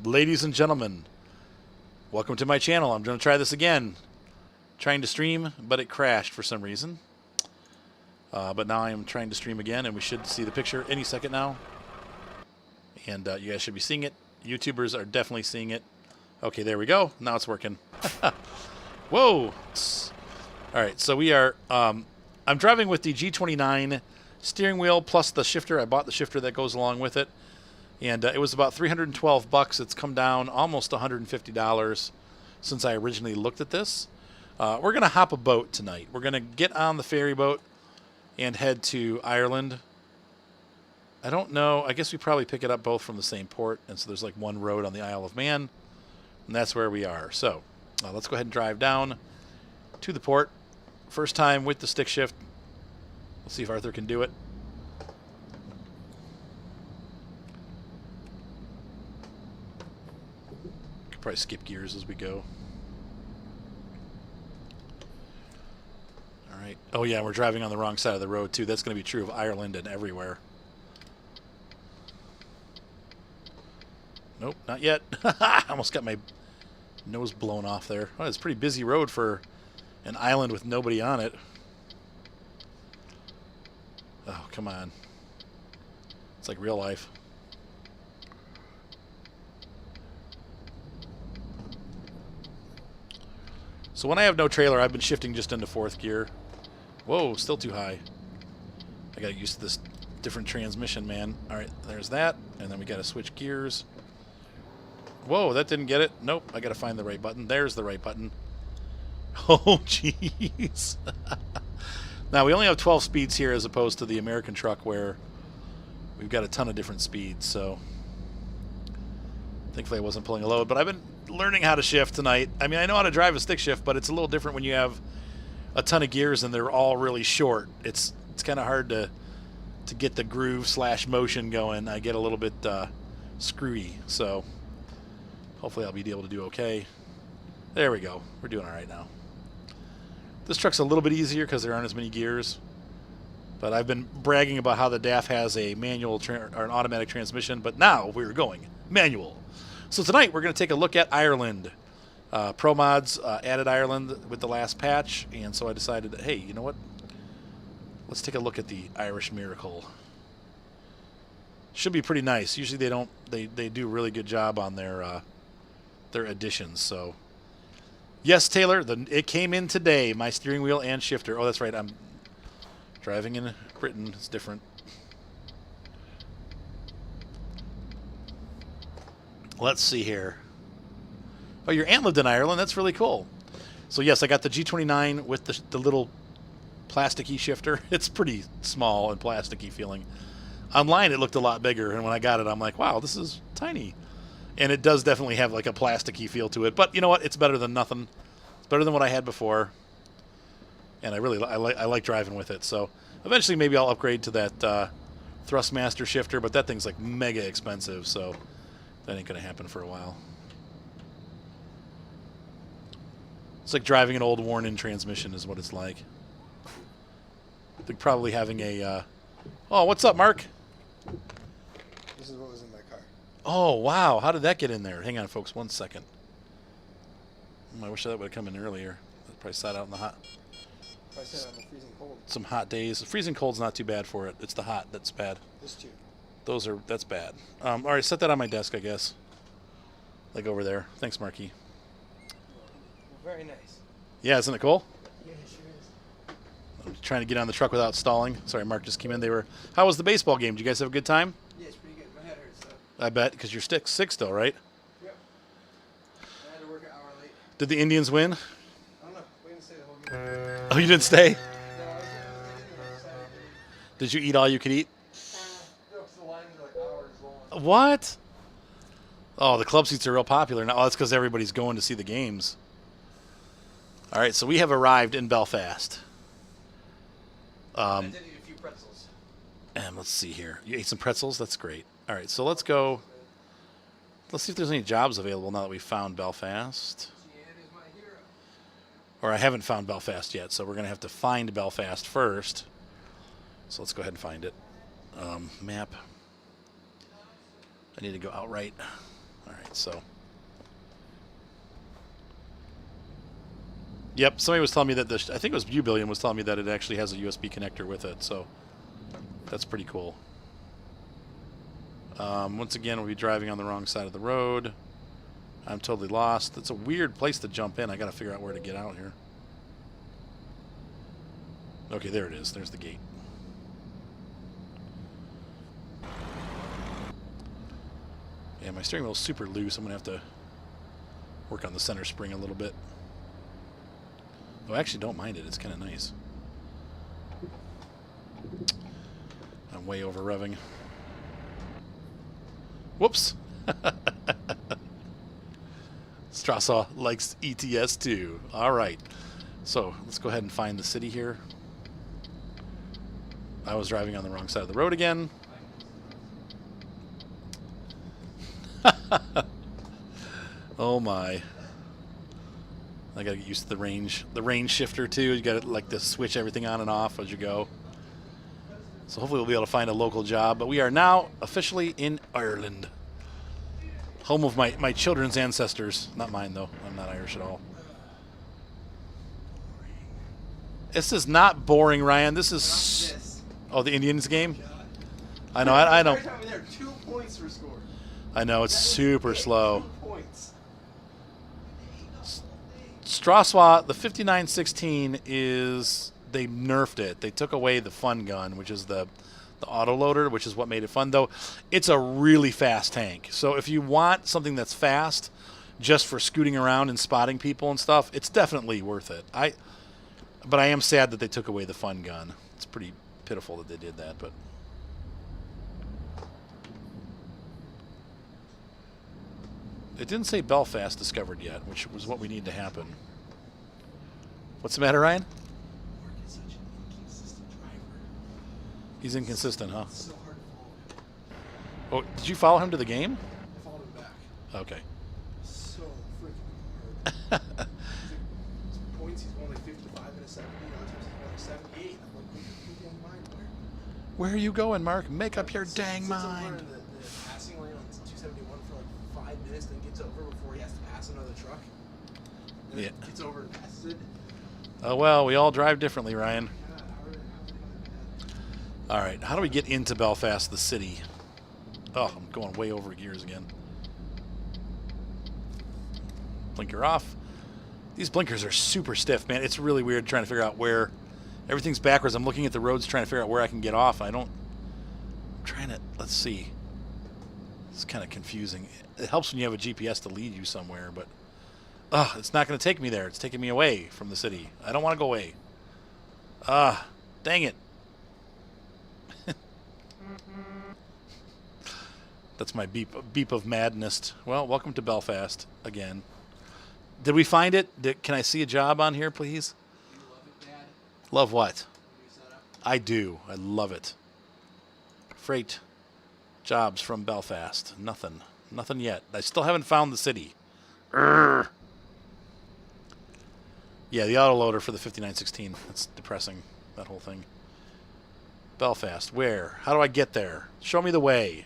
Ladies and gentlemen, welcome to my channel. I'm going to try this again. Trying to stream, but it crashed for some reason. But now I am trying to stream again, and we should see the picture any second now. And you guys should be seeing it. YouTubers are definitely seeing it. Okay, there we go. Now it's working. Whoa! Alright, so we are... I'm driving with the G29 steering wheel plus the shifter. I bought the shifter that goes along with it. And it was about $312. It's come down almost $150 since I originally looked at this. We're going to hop a boat tonight. We're going to get on the ferry boat and head to Ireland. I don't know. I guess we probably pick it up both from the same port. And so there's like one road on the Isle of Man. And that's where we are. So let's go ahead and drive down to the port. First time with the stick shift. Let's see if Arthur can do it. Could probably skip gears as we go. All right. Oh yeah, we're driving on the wrong side of the road too. That's going to be true of Ireland and everywhere. Nope, not yet. I almost got my nose blown off there. Oh, it's a pretty busy road for an island with nobody on it. Oh, come on. It's like real life. So when I have no trailer, I've been shifting just into fourth gear. Whoa, still too high. I got used to this different transmission, man. All right, there's that. And then we got to switch gears. Whoa, that didn't get it. Nope, I got to find the right button. There's the right button. Oh, jeez. Now, we only have 12 speeds here as opposed to the American truck where we've got a ton of different speeds, so thankfully I wasn't pulling a load. But I've been learning how to shift tonight. I mean, I know how to drive a stick shift, but it's a little different when you have a ton of gears and they're all really short. It's kind of hard to get the groove / motion going. I get a little bit screwy, so hopefully I'll be able to do okay. There we go. We're doing all right now. This truck's a little bit easier because there aren't as many gears. But I've been bragging about how the DAF has a manual or an automatic transmission, but now we're going manual. So tonight we're going to take a look at Ireland. Pro Mods added Ireland with the last patch, and so I decided, hey, you know what? Let's take a look at the Irish Miracle. Should be pretty nice. Usually they don't. They do a really good job on their additions. So. Yes, Taylor, it came in today, my steering wheel and shifter. Oh, that's right, I'm driving in Britain. It's different. Let's see here. Oh, your aunt lived in Ireland. That's really cool. So, yes, I got the G29 with the little plasticky shifter. It's pretty small and plasticky feeling. Online, it looked a lot bigger, and when I got it, I'm like, wow, this is tiny. And it does definitely have like a plasticky feel to it. But you know what? It's better than nothing. It's better than what I had before. And I like driving with it. So eventually maybe I'll upgrade to that Thrustmaster shifter. But that thing's like mega expensive. So that ain't going to happen for a while. It's like driving an old worn-in transmission is what it's like. I think probably having a... Oh, what's up, Mark? This is what was in my car. Oh, wow. How did that get in there? Hang on, folks. 1 second. I wish that would have come in earlier. It probably sat out in the hot. Probably sat out in the freezing cold. Some hot days. The freezing cold's not too bad for it. It's the hot that's bad. This too. That's bad. All right, set that on my desk, I guess. Like over there. Thanks, Marky. Well, very nice. Yeah, isn't it cool? Yeah, it sure is. I'm trying to get on the truck without stalling. Sorry, Mark just came in. How was the baseball game? Did you guys have a good time? Yeah, it's pretty good. My head hurts, I bet, because you're sick still, right? Yep. I had to work an hour late. Did the Indians win? I don't know. We didn't stay the whole game. Oh, you didn't stay? No, I was Saturday. Did you eat all you could eat? No, because the lines are like hours long. What? Oh, the club seats are real popular now. Oh, that's because everybody's going to see the games. All right, so we have arrived in Belfast. I did eat a few pretzels. And let's see here. You ate some pretzels? That's great. All right, so let's go. Let's see if there's any jobs available now that we've found Belfast. Is my hero. Or I haven't found Belfast yet, so we're going to have to find Belfast first. So let's go ahead and find it. Map. I need to go outright. All right, so. Yep, somebody was telling me that I think it was Billion was telling me that it actually has a USB connector with it, so that's pretty cool. Once again, we'll be driving on the wrong side of the road. I'm totally lost. It's a weird place to jump in. I got to figure out where to get out here. Okay, there it is. There's the gate. Yeah, my steering wheel's super loose. I'm going to have to work on the center spring a little bit. Oh, I actually don't mind it. It's kind of nice. I'm way over revving. Whoops. Strassaw likes ETS too. All right. So let's go ahead and find the city here. I was driving on the wrong side of the road again. Oh my. I gotta get used to the range shifter too. You gotta like to switch everything on and off as you go. So hopefully we'll be able to find a local job. But we are now officially in Ireland. Home of my children's ancestors. Not mine though. I'm not Irish at all. This is not boring, Ryan. This is oh, the Indians game? I know, I know. 2 points were scored. I know, it's super slow. 2 points. Strassaw, the 5916 is, they nerfed it. They took away the fun gun, which is the autoloader, which is what made it fun, though. It's a really fast tank. So if you want something that's fast, just for scooting around and spotting people and stuff, it's definitely worth it. But I am sad that they took away the fun gun. It's pretty pitiful that they did that, but... It didn't say Belfast discovered yet, which was what we need to happen. What's the matter, Ryan? Mark is such an inconsistent driver. He's inconsistent, huh? It's so hard to follow him. Oh, did you follow him to the game? I followed him back. Okay. So freaking hard. His points, he's won like 55 and a 70. Other times he's won like 78. I'm like, make up your dang mind, Mark. Where are you going, Mark? Make up your dang Sits over mind. in the passing lane on 271 for like 5 minutes, then gets over before he has to pass another truck. And Yeah. then gets over and passes it. Oh, well, we all drive differently, Ryan. God, how are they doing All right, how do we get into Belfast, the city? Oh, I'm going way over gears again. Blinker off. These blinkers are super stiff, man. It's really weird trying to figure out where... Everything's backwards. I'm looking at the roads trying to figure out where I can get off. I'm trying to... Let's see. It's kind of confusing. It helps when you have a GPS to lead you somewhere, but... it's not going to take me there. It's taking me away from the city. I don't want to go away. Dang it. That's my beep of madness. Well, welcome to Belfast again. Did we find it? Can I see a job on here, please? Do you love it, Dad? Love what? New setup? I do. I love it. Freight jobs from Belfast. Nothing. Nothing yet. I still haven't found the city. Urgh. Yeah, the autoloader for the 5916. That's depressing, that whole thing. Belfast. Where? How do I get there? Show me the way.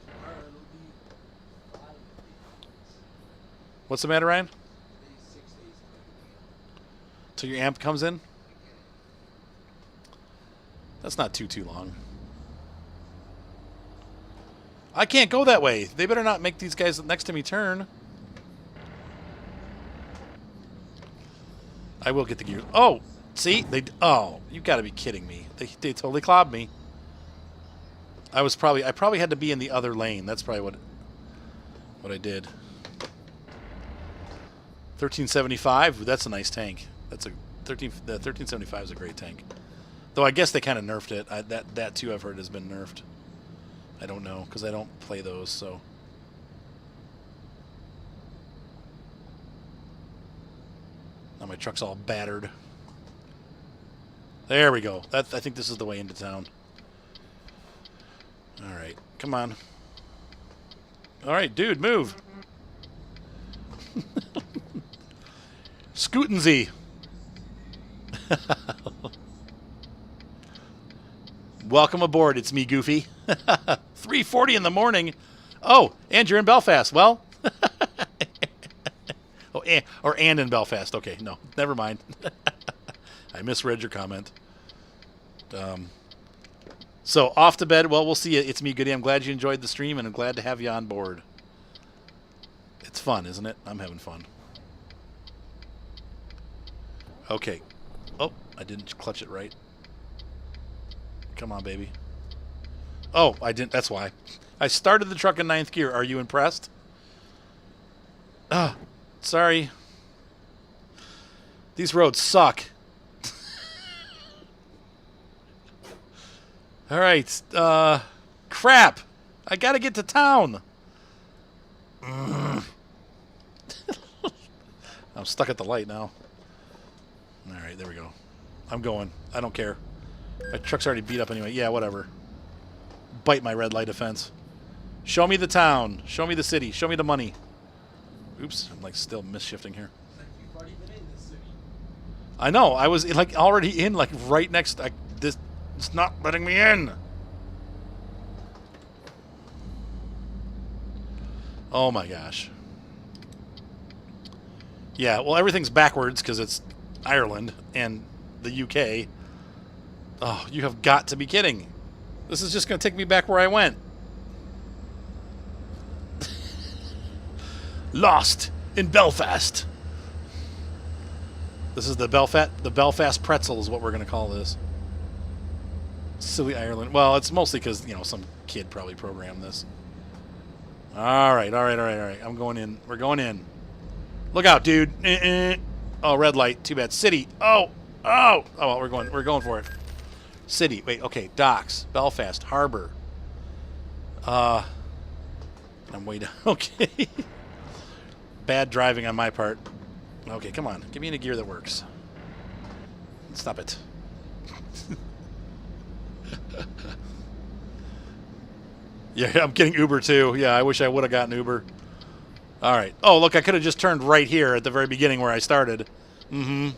Tomorrow it'll be 5 days. What's the matter, Ryan? 6 days. Till your amp comes in? That's not too long. I can't go that way. They better not make these guys next to me turn. I will get the gear. Oh, see? Oh, you got to be kidding me. They totally clobbed me. I probably had to be in the other lane. That's probably what I did. 1375. That's a nice tank. That's a the 1375 is a great tank. Though I guess they kind of nerfed it. That too I've heard has been nerfed. I don't know because I don't play those, so. Now my truck's all battered. There we go. I think this is the way into town. All right, come on. All right, dude, move. Scootin' Welcome aboard. It's me, Goofy. 3:40 in the morning. Oh, and you're in Belfast. Well, oh, and in Belfast. Okay, no, never mind. I misread your comment. So off to bed. Well, we'll see you. It's me, Goody. I'm glad you enjoyed the stream, and I'm glad to have you on board. It's fun, isn't it? I'm having fun. Okay. Oh, I didn't clutch it right. Come on, baby. Oh, I didn't. That's why. I started the truck in 9th gear. Are you impressed? Ah, sorry. These roads suck. All right. Crap. I got to get to town. I'm stuck at the light now. All right, there we go. I'm going. I don't care. My truck's already beat up anyway. Yeah, whatever. Bite my red light offense. Show me the town. Show me the city. Show me the money. Oops, I'm like still misshifting here. You've already been in this city. I know. I was like already in, like right next. This it's not letting me in. Oh my gosh. Yeah, well, everything's backwards because it's Ireland and the UK. Oh, you have got to be kidding. This is just going to take me back where I went. Lost in Belfast. This is the Belfast pretzel is what we're going to call this. Silly Ireland. Well, it's mostly because, you know, some kid probably programmed this. All right. I'm going in. We're going in. Look out, dude. Oh, red light. Too bad. City. Oh, well, we're going for it. City. Wait, okay. Docks. Belfast. Harbor. I'm way down. Okay. Bad driving on my part. Okay, come on. Give me in a gear that works. Stop it. Yeah, I'm getting Uber too. Yeah, I wish I would have gotten Uber. All right. Oh, look, I could have just turned right here at the very beginning where I started. Mm-hmm.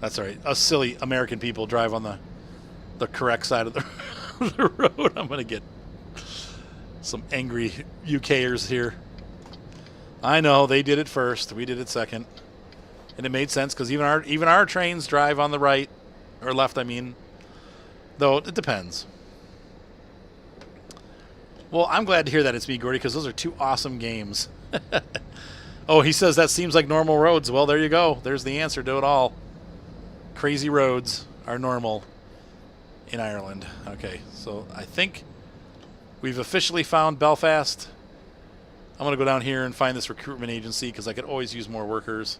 That's all right. Us silly American people drive on the correct side of the road. I'm going to get some angry UKers here. I know, they did it first. We did it second. And it made sense because even our trains drive on the right, or left, I mean. Though, it depends. Well, I'm glad to hear that it's me, Gordy, because those are two awesome games. Oh, he says that seems like normal roads. Well, there you go. There's the answer to it all. Crazy roads are normal in Ireland. Okay, so I think we've officially found Belfast. I'm going to go down here and find this recruitment agency because I could always use more workers.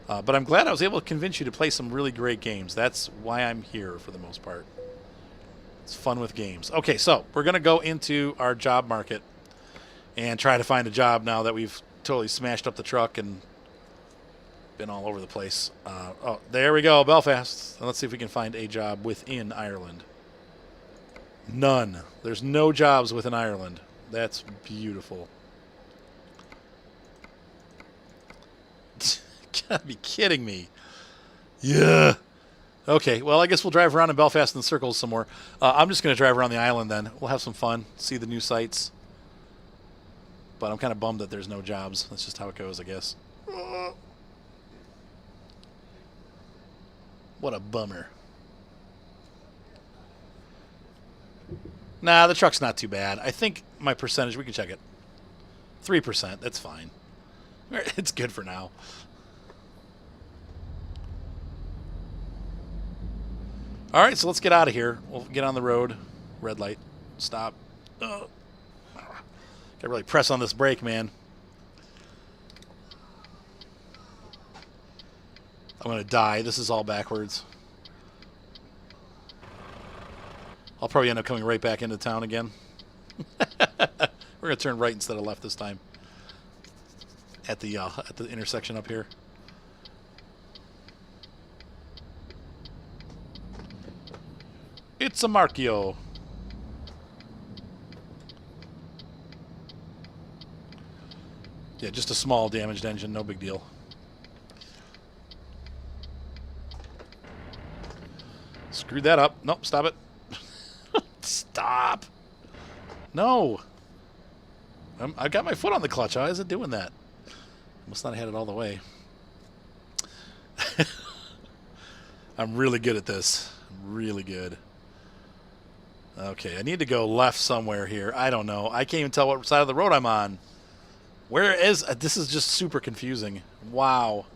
But I'm glad I was able to convince you to play some really great games. That's why I'm here for the most part. It's fun with games. Okay, so we're going to go into our job market and try to find a job now that we've totally smashed up the truck and been all over the place. Oh, there we go, Belfast. Let's see if we can find a job within Ireland. None. There's no jobs within Ireland. That's beautiful. Gotta be kidding me. Yeah. Okay, well, I guess we'll drive around in Belfast in circles some more. I'm just going to drive around the island then. We'll have some fun, see the new sights. But I'm kind of bummed that there's no jobs. That's just how it goes, I guess. What a bummer. Nah, the truck's not too bad. I think my percentage, we can check it. 3%, that's fine. It's good for now. All right, so let's get out of here. We'll get on the road. Red light. Stop. Gotta really press on this brake, man. I'm going to die. This is all backwards. I'll probably end up coming right back into town again. We're going to turn right instead of left this time. At the intersection up here. It's a Marchio. Yeah, just a small damaged engine, no big deal. Screwed that up. Nope, stop it. Stop. No. I got my foot on the clutch. How is it doing that? Must not have had it all the way. I'm really good at this. Really good. Okay, I need to go left somewhere here. I don't know. I can't even tell what side of the road I'm on. Where is... this is just super confusing. Wow.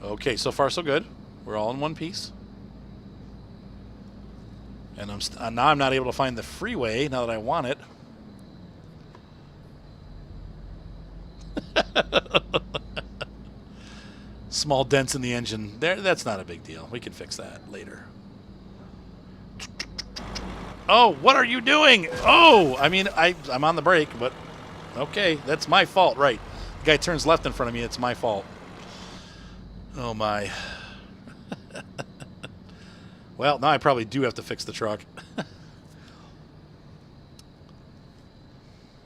Okay, so far so good. We're all in one piece. And now I'm not able to find the freeway now that I want it. Small dents in the engine. That's not a big deal. We can fix that later. Oh, what are you doing? Oh, I mean, I'm on the brake, but okay, that's my fault, right? The guy turns left in front of me, it's my fault. Oh my. Well, now I probably do have to fix the truck.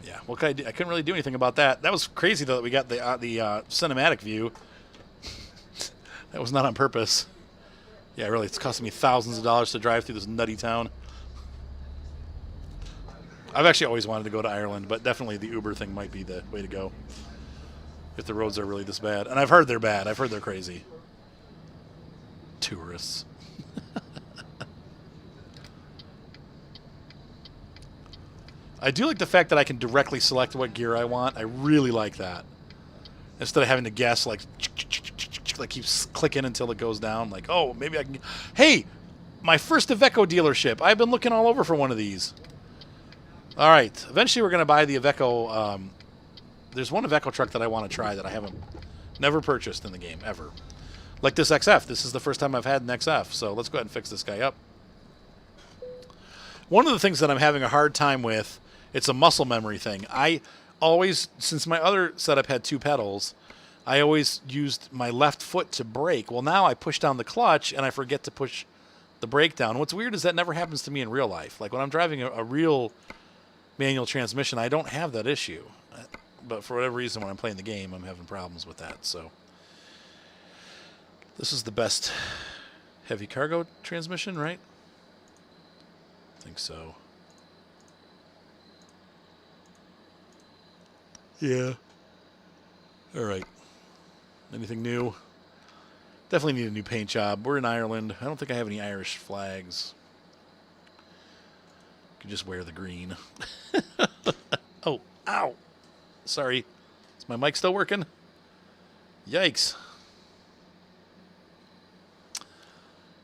Yeah, what could I do? I couldn't really do anything about that. That was crazy, though, that we got the cinematic view. That was not on purpose. Yeah, really, it's costing me thousands of dollars to drive through this nutty town. I've actually always wanted to go to Ireland, but definitely the Uber thing might be the way to go if the roads are really this bad. And I've heard they're bad. I've heard they're crazy. Tourists. I do like the fact that I can directly select what gear I want. I really like that. Instead of having to guess, like keeps clicking until it goes down. Like, oh, maybe I can... Hey, my first Iveco dealership. I've been looking all over for one of these. All right. Eventually, we're going to buy the Iveco. There's one Iveco truck that I want to try that I never purchased in the game, ever. Like this XF. This is the first time I've had an XF. So let's go ahead and fix this guy up. One of the things that I'm having a hard time with, it's a muscle memory thing. I always, since my other setup had 2 pedals, I always used my left foot to brake. Well, now I push down the clutch and I forget to push the brake down. What's weird is that never happens to me in real life. Like when I'm driving a real manual transmission, I don't have that issue. But for whatever reason, when I'm playing the game, I'm having problems with that. So this is the best heavy cargo transmission, right? I think so. Yeah. All right. Anything new? Definitely need a new paint job. We're in Ireland. I don't think I have any Irish flags. Could just wear the green. Oh, ow. Sorry. Is my mic still working? Yikes.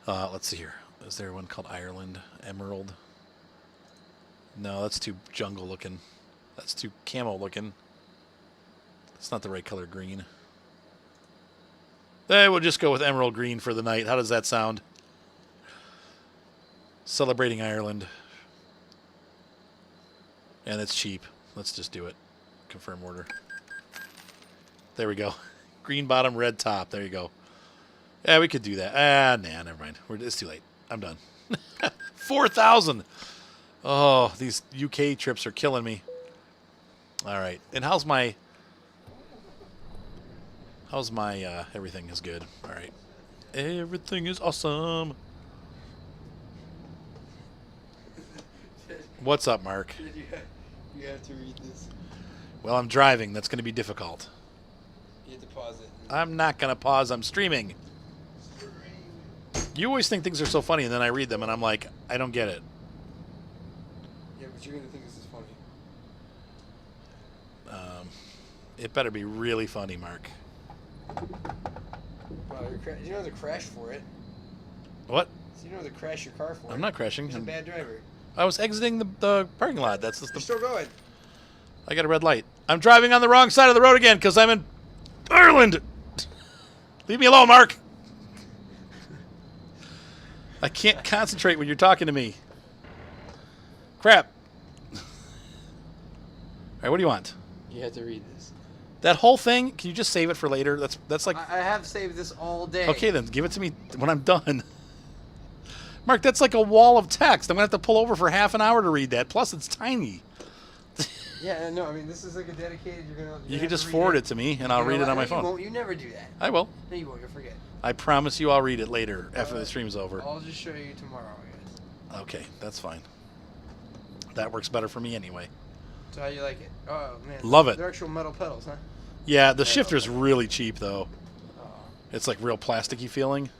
Let's see here. Is there one called Ireland? Emerald? No, that's too jungle looking. That's too camo looking. It's not the right color green. We'll just go with emerald green for the night. How does that sound? Celebrating Ireland. And it's cheap. Let's just do it. Confirm order. There we go. Green bottom, red top. There you go. Yeah, we could do that. Nah, never mind. It's too late. I'm done. 4,000. Oh, these UK trips are killing me. All right. And how's my everything is good. All right. Everything is awesome. What's up, Mark? You have to read this. Well, I'm driving. That's going to be difficult. You have to pause it. I'm not going to pause. I'm streaming. You always think things are so funny, and then I read them, and I'm like, I don't get it. Yeah, but you're going to think this is funny. It better be really funny, Mark. Wow, you know the crash for it. What? So you know the crash your car for I'm not crashing. You're a bad driver. I was exiting the parking lot. That's just You're still going. I got a red light. I'm driving on the wrong side of the road again because I'm in Ireland. Leave me alone, Mark. I can't concentrate when you're talking to me. Crap. All right, what do you want? You have to read this. That whole thing, can you just save it for later? That's like... I have saved this all day. Okay, then give it to me when I'm done. Mark, that's like a wall of text. I'm going to have to pull over for half an hour to read that. Plus, it's tiny. Yeah, no, I mean, this is like a dedicated, You can just forward it to me, and I'll read it on my phone. You never do that. I will. No, you won't. You'll forget. I promise you I'll read it later after the stream's over. I'll just show you tomorrow, I guess. Okay, that's fine. That works better for me anyway. So how you like it? Oh, man. Love it. They're actual metal pedals, huh? Yeah, the shifter's really cheap, though. Oh. It's like real plasticky feeling.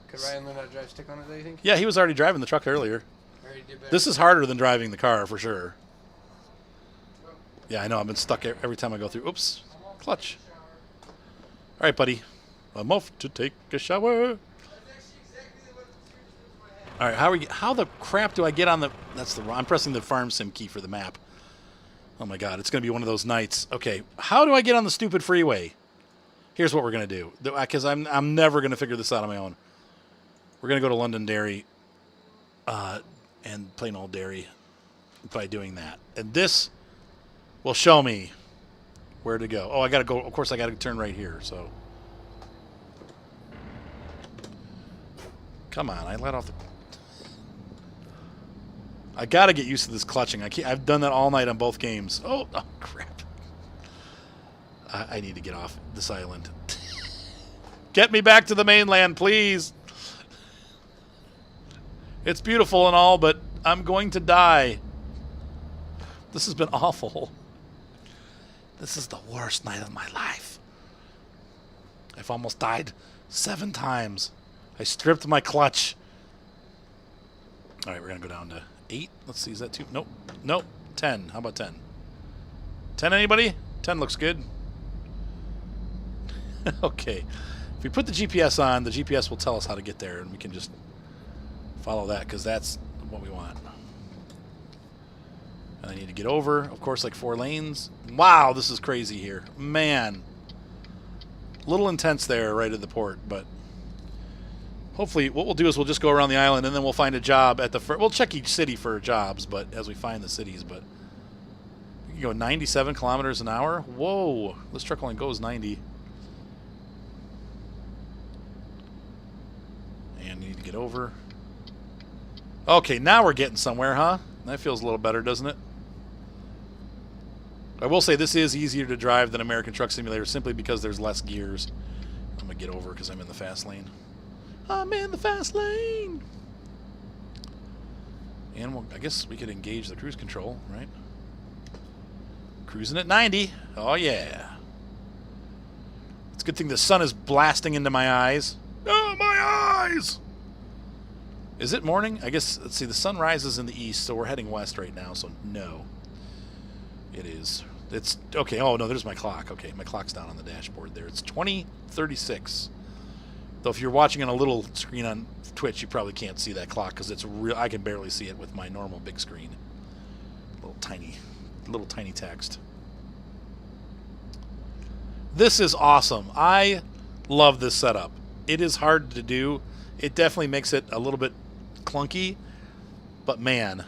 Could Ryan learn how to drive stick on it, do you think? Yeah, he was already driving the truck earlier. Already did better. This is harder than driving the car, for sure. Yeah, I know. I've been stuck every time I go through. Oops. Clutch. All right, buddy. I'm off to take a shower. All right, how the crap do I get on the... I'm pressing the farm sim key for the map. Oh, my God. It's going to be one of those nights. Okay, how do I get on the stupid freeway? Here's what we're going to do. Because I'm never going to figure this out on my own. We're going to go to Londonderry and plain old Derry by doing that. And this will show me where to go. Oh, I got to go. Of course, I got to turn right here. So, come on. I let off the... I got to get used to this clutching. I've done that all night on both games. Oh crap. I need to get off this island. Get me back to the mainland, please. It's beautiful and all, but I'm going to die. This has been awful. This is the worst night of my life. I've almost died 7 times. I stripped my clutch. All right, we're going to go down to 8. Let's see, is that 2? Nope. Nope. 10. How about 10? 10, anybody? 10 looks good. Okay. If we put the GPS on, the GPS will tell us how to get there, and we can just follow that, because that's what we want. And I need to get over, of course, like 4 lanes. Wow, this is crazy here. Man. A little intense there right at the port, but hopefully what we'll do is we'll just go around the island, and then we'll find a job at the... We'll check each city for jobs, but as we find the cities, but... We can go 97 kilometers an hour? Whoa. This truck only goes 90. And need to get over. Okay, now we're getting somewhere, huh? That feels a little better, doesn't it? I will say this is easier to drive than American Truck Simulator simply because there's less gears. I'm going to get over because I'm in the fast lane. I'm in the fast lane! And I guess we could engage the cruise control, right? Cruising at 90. Oh, yeah. It's a good thing the sun is blasting into my eyes. Oh, my eyes! Is it morning? I guess, let's see, the sun rises in the east, so we're heading west right now, so no. It is. It's, okay, oh no, there's my clock. Okay, my clock's down on the dashboard there. It's 20:36. Though if you're watching on a little screen on Twitch, you probably can't see that clock, because it's real. I can barely see it with my normal big screen. Little tiny text. This is awesome. I love this setup. It is hard to do. It definitely makes it a little bit clunky, but man,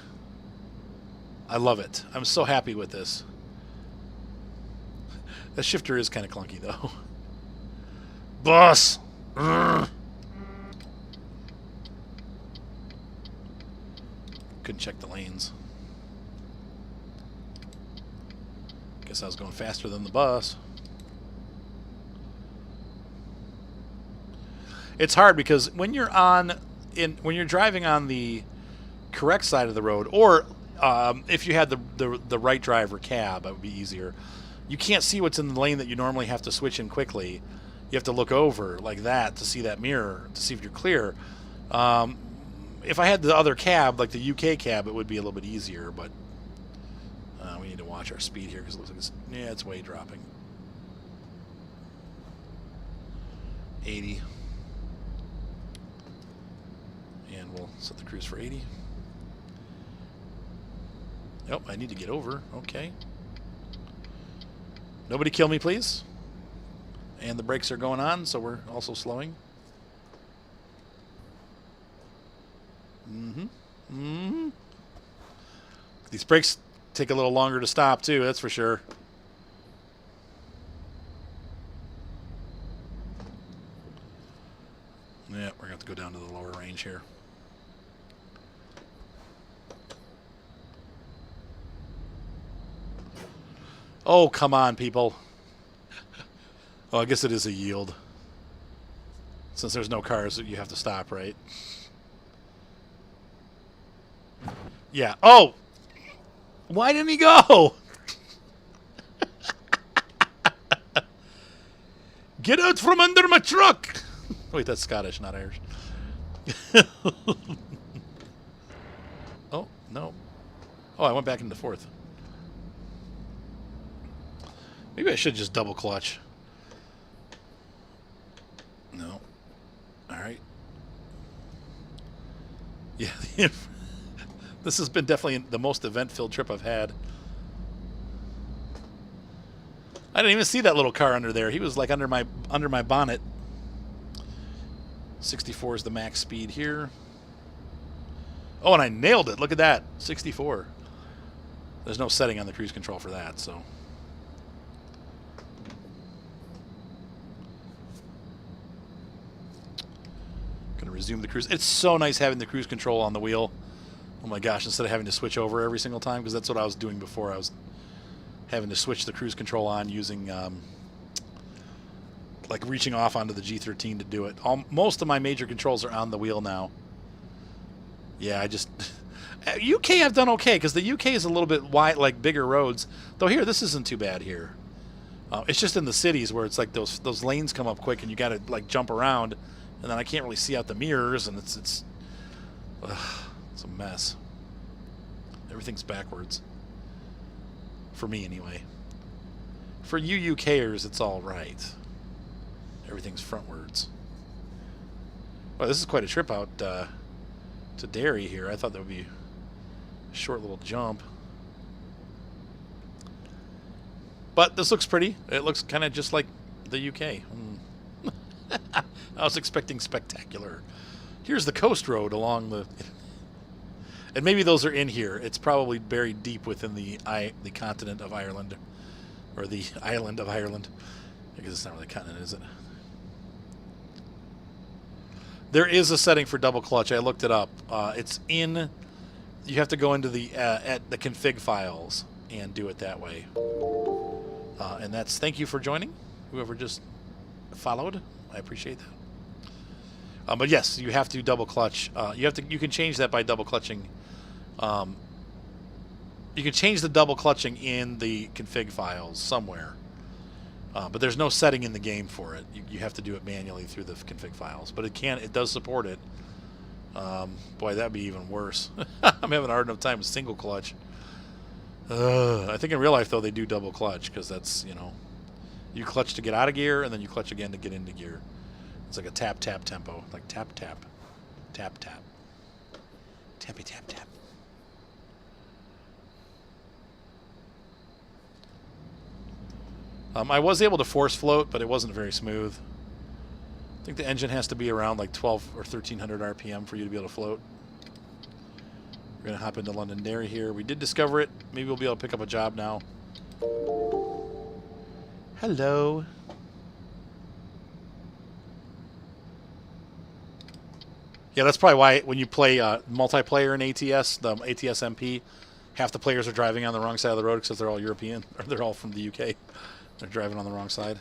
I love it. I'm so happy with this. The shifter is kind of clunky though. Bus! Urgh. Couldn't check the lanes. Guess I was going faster than the bus. It's hard because when you're driving on the correct side of the road, or if you had the right drive or cab, it would be easier. You can't see what's in the lane that you normally have to switch in quickly. You have to look over like that to see that mirror to see if you're clear. If I had the other cab, like the UK cab, it would be a little bit easier. But we need to watch our speed here because it looks like it's way dropping. 80. And we'll set the cruise for 80. Nope, I need to get over. Okay. Nobody kill me, please. And the brakes are going on, so we're also slowing. These brakes take a little longer to stop, too, that's for sure. Yeah, we're going to have to go down to the lower range here. Oh, come on, people. Oh, I guess it is a yield. Since there's no cars, you have to stop, right? Yeah. Oh! Why didn't he go? Get out from under my truck! Wait, that's Scottish, not Irish. Oh, no. Oh, I went back into fourth. Maybe I should just double clutch. No. Alright. Yeah, this has been definitely the most event-filled trip I've had. I didn't even see that little car under there. He was like under my bonnet. 64 is the max speed here. Oh, and I nailed it. Look at that. 64. There's no setting on the cruise control for that, so. Gonna resume the cruise. It's so nice having the cruise control on the wheel. Oh my gosh, instead of having to switch over every single time, because that's what I was doing before. I was having to switch the cruise control on using like reaching off onto the G13 to do it. Most of my major controls are on the wheel now. Yeah, I just UK I've done okay because the UK is a little bit wide, like bigger roads. Though here, this isn't too bad here. It's just in the cities where it's like those lanes come up quick and you got to like jump around, and then I can't really see out the mirrors, and it's a mess. Everything's backwards. For me, anyway. For you UKers, it's all right. Everything's frontwards. Well, this is quite a trip out to Derry here. I thought that would be a short little jump. But this looks pretty. It looks kind of just like the UK. I was expecting spectacular. Here's the coast road along the... And maybe those are in here. It's probably buried deep within the continent of Ireland. Or the island of Ireland. I guess it's not really a continent, is it? There is a setting for double clutch. I looked it up. It's in... You have to go into the at the config files and do it that way. And that's... Thank you for joining. Whoever just followed. I appreciate that. But yes, you have to double clutch. You can change that by double clutching. You can change the double clutching in the config files somewhere, but there's no setting in the game for it. You have to do it manually through the config files. But it does support it. Boy, that'd be even worse. I'm having a hard enough time with single clutch. I think in real life though they do double clutch because that's you clutch to get out of gear and then you clutch again to get into gear. It's like a tap tap tempo, like tap tap, tap tap, tappy tap tap. I was able to force float, but it wasn't very smooth. I think the engine has to be around like 12 or 1300 RPM for you to be able to float. We're going to hop into Londonderry here. We did discover it. Maybe we'll be able to pick up a job now. Hello. Yeah, that's probably why when you play multiplayer in ATS, the ATS MP, half the players are driving on the wrong side of the road because they're all European, or they're all from the UK. They're driving on the wrong side.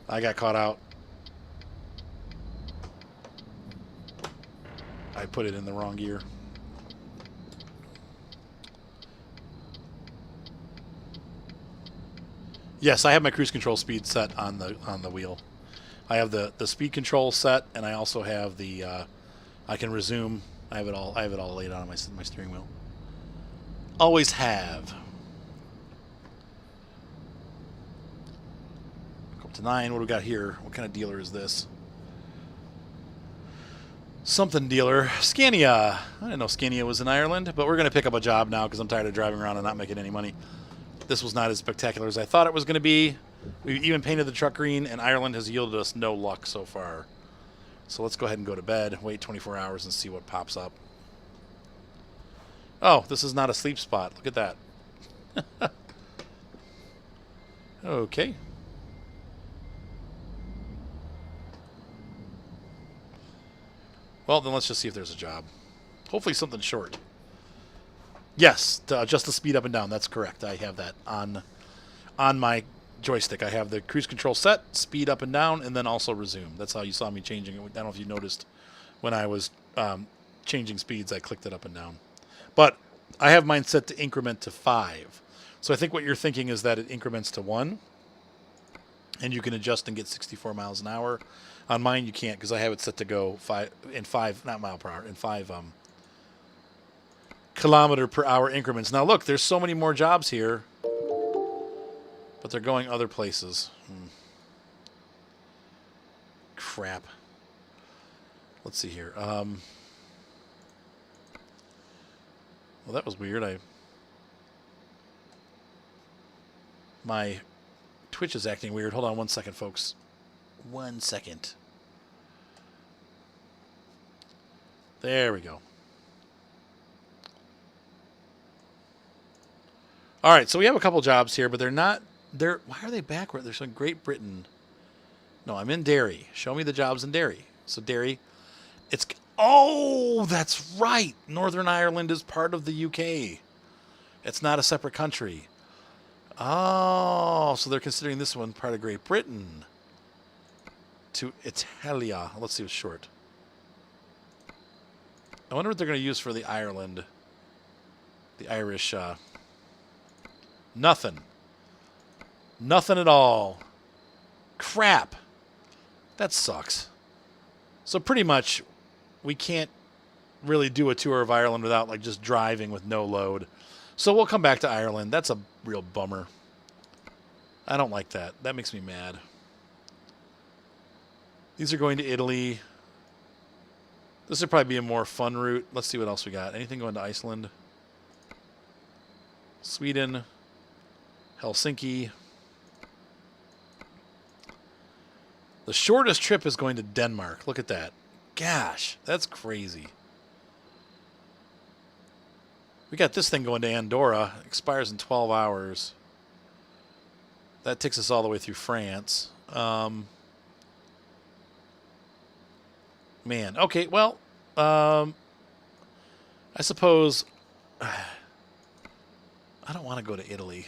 I got caught out. I put it in the wrong gear. Yes, I have my cruise control speed set on the wheel. I have the speed control set, and I also have the I can resume. I have it all laid out on my steering wheel. Always have. Go up to 9. What do we got here? What kind of dealer is this? Something dealer. Scania. I didn't know Scania was in Ireland, but we're going to pick up a job now because I'm tired of driving around and not making any money. This was not as spectacular as I thought it was going to be. We even painted the truck green, and Ireland has yielded us no luck so far. So let's go ahead and go to bed, wait 24 hours, and see what pops up. Oh, this is not a sleep spot. Look at that. Okay. Well, then let's just see if there's a job. Hopefully something short. Yes, to adjust the speed up and down. That's correct. I have that on on my joystick. I have the cruise control set, speed up and down, and then also resume. That's how you saw me changing it. I don't know if you noticed when I was changing speeds, I clicked it up and down. But I have mine set to increment to 5. So I think what you're thinking is that it increments to 1, and you can adjust and get 64 miles an hour. On mine, you can't because I have it set to go 5, not mile per hour, in 5 kilometer per hour increments. Now look, there's so many more jobs here, but they're going other places. Crap. Let's see here. Well, that was weird. My Twitch is acting weird. Hold on 1 second, folks. 1 second. There we go. All right, so we have a couple jobs here, but they're not. Why are they backward? They're in Great Britain. No, I'm in Derry. Show me the jobs in Derry. So Derry, oh, that's right. Northern Ireland is part of the UK. It's not a separate country. Oh, so they're considering this one part of Great Britain. To Italia. Let's see what's short. I wonder what they're going to use for the Ireland. The Irish. Nothing. Nothing at all. Crap. That sucks. So pretty much we can't really do a tour of Ireland without like just driving with no load. So we'll come back to Ireland. That's a real bummer. I don't like that. That makes me mad. These are going to Italy. This would probably be a more fun route. Let's see what else we got. Anything going to Iceland? Sweden. Helsinki. The shortest trip is going to Denmark. Look at that. Gosh, that's crazy. We got this thing going to Andorra. It expires in 12 hours. That takes us all the way through France. Man, okay, well, I suppose I don't want to go to Italy.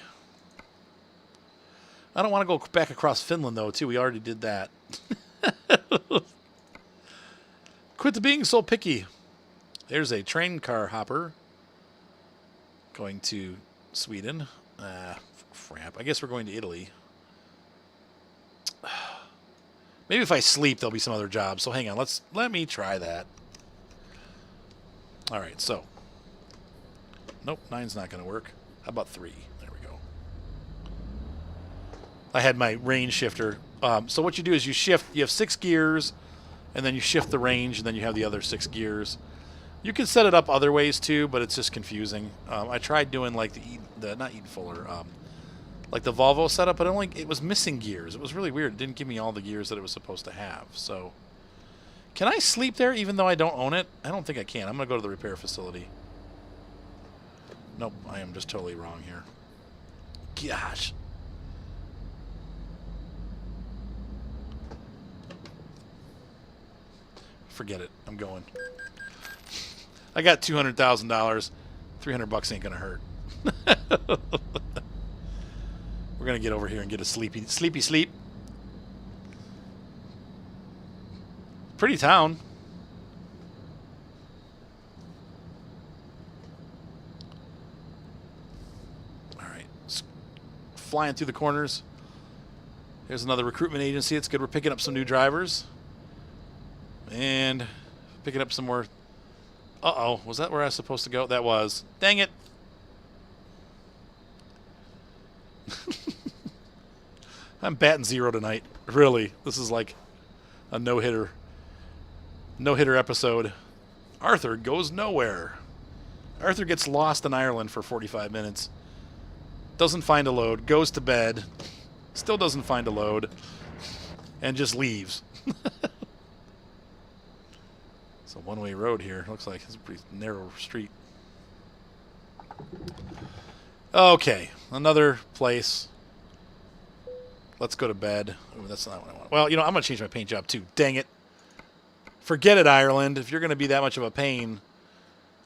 I don't want to go back across Finland, though, too. We already did that. Quit being so picky. There's a train car hopper going to Sweden. Crap. I guess we're going to Italy. Maybe if I sleep, there'll be some other jobs. So hang on. Let me try that. All right. So, nope, 9's not going to work. How about 3? There we go. I had my range shifter. So what you do is you shift. You have 6 gears, and then you shift the range, and then you have the other 6 gears. You can set it up other ways too, but it's just confusing. I tried doing like the not Eden Fuller, like the Volvo setup, but it was missing gears. It was really weird. It didn't give me all the gears that it was supposed to have. So, can I sleep there even though I don't own it? I don't think I can. I'm gonna go to the repair facility. Nope, I am just totally wrong here. Gosh. Forget it. I'm going. I got $200,000. $300 ain't gonna hurt. We're gonna get over here and get a sleepy sleep. Pretty town. All right, flying through the corners. Here's another recruitment agency. It's good. We're picking up some new drivers. And picking up some more. Uh-oh. Was that where I was supposed to go? That was. Dang it. I'm batting 0 tonight. Really. This is like a no-hitter. No-hitter episode. Arthur goes nowhere. Arthur gets lost in Ireland for 45 minutes. Doesn't find a load. Goes to bed. Still doesn't find a load. And just leaves. It's a one-way road here. Looks like it's a pretty narrow street. Okay, another place. Let's go to bed. Ooh, that's not what I want. Well, you know, I'm going to change my paint job too. Dang it. Forget it, Ireland. If you're going to be that much of a pain,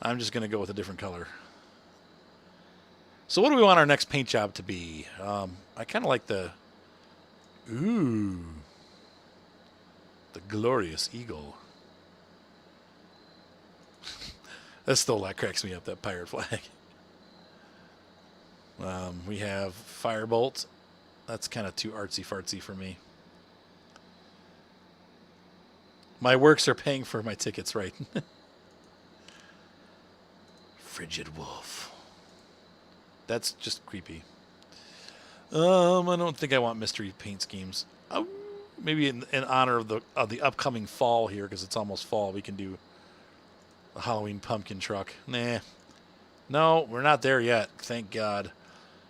I'm just going to go with a different color. So what do we want our next paint job to be? I kind of like the... Ooh. The glorious eagle. That cracks me up, that pirate flag. We have firebolt. That's kind of too artsy-fartsy for me. My works are paying for my tickets, right? Frigid wolf. That's just creepy. I don't think I want mystery paint schemes. Oh, maybe in honor of the upcoming fall here, because it's almost fall, we can do a Halloween pumpkin truck. Nah. No, we're not there yet. Thank God.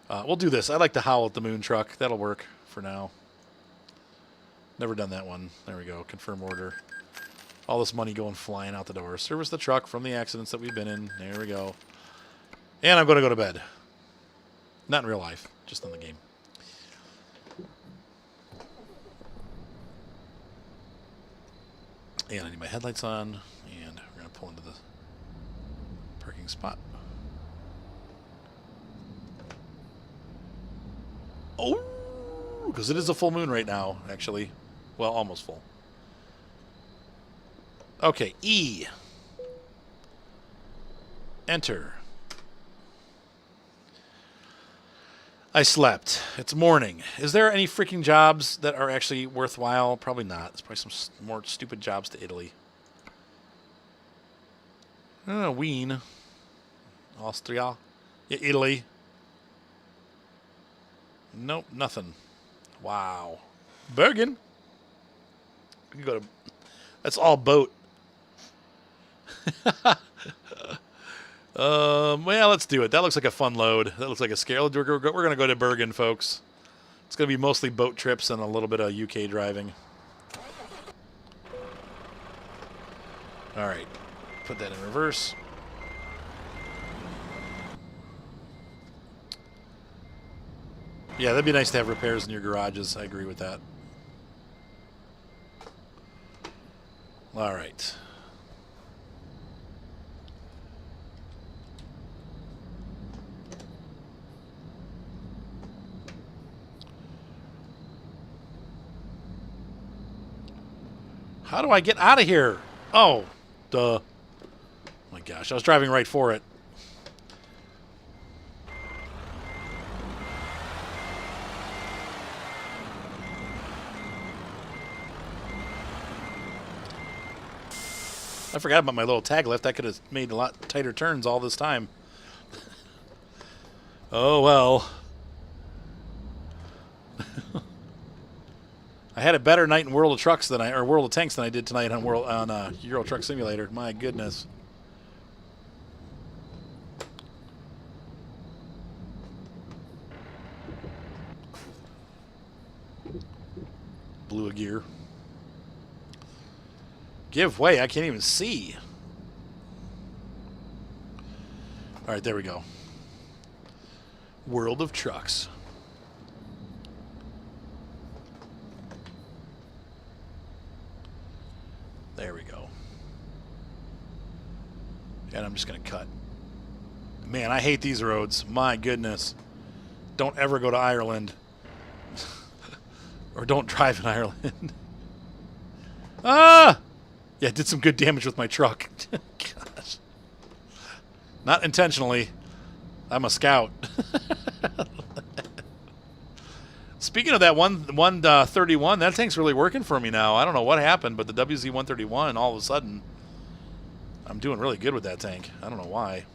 We'll do this. I like the Howl at the Moon truck. That'll work for now. Never done that one. There we go. Confirm order. All this money going flying out the door. Service the truck from the accidents that we've been in. There we go. And I'm going to go to bed. Not in real life. Just in the game. And I need my headlights on. And we're going to pull into the parking spot. Oh! Because it is a full moon right now, actually. Well, almost full. Okay, E. Enter. I slept. It's morning. Is there any freaking jobs that are actually worthwhile? Probably not. There's probably some more stupid jobs to Italy. Wien. Austria. Yeah, Italy. Nope, nothing. Wow. Bergen. We can go to... That's all boat. Well, let's do it. That looks like a fun load. That looks like a scare. We're going to go to Bergen, folks. It's going to be mostly boat trips and a little bit of UK driving. All right. Put that in reverse. Yeah, that'd be nice to have repairs in your garages. I agree with that. All right. How do I get out of here? Oh, duh. Oh my gosh, I was driving right for it. I forgot about my little tag lift. I could have made a lot tighter turns all this time. Oh, well. I had a better night in World of Trucks than World of Tanks than I did tonight on Euro Truck Simulator. My goodness. Blew a gear. Give way. I can't even see. All right, there we go. World of Trucks. There we go. And I'm just going to cut. Man, I hate these roads. My goodness. Don't ever go to Ireland. Or don't drive in Ireland. Ah! Yeah, I did some good damage with my truck. Gosh. Not intentionally. I'm a scout. Speaking of that 131, that tank's really working for me now. I don't know what happened, but the WZ-131, all of a sudden, I'm doing really good with that tank. I don't know why.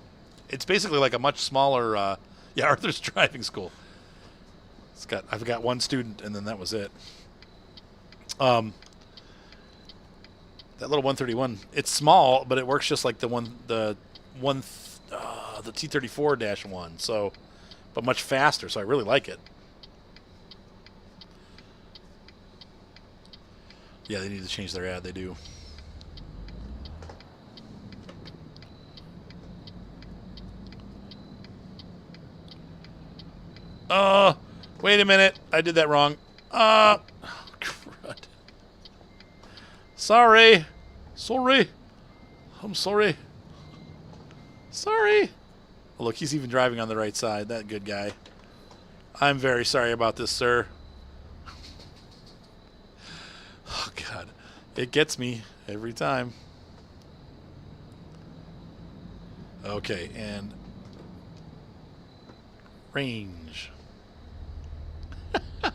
It's basically like a much smaller, yeah, Arthur's driving school. I've got one student, and then that was it. That little 131, it's small, but it works just like the T-34-1, so, but much faster. So I really like it. Yeah, they need to change their ad. They do. Wait a minute. I did that wrong. Oh, crud. Sorry. Sorry. I'm sorry. Sorry. Oh, look, he's even driving on the right side. That good guy. I'm very sorry about this, sir. Oh, God. It gets me every time. Okay, and range. Are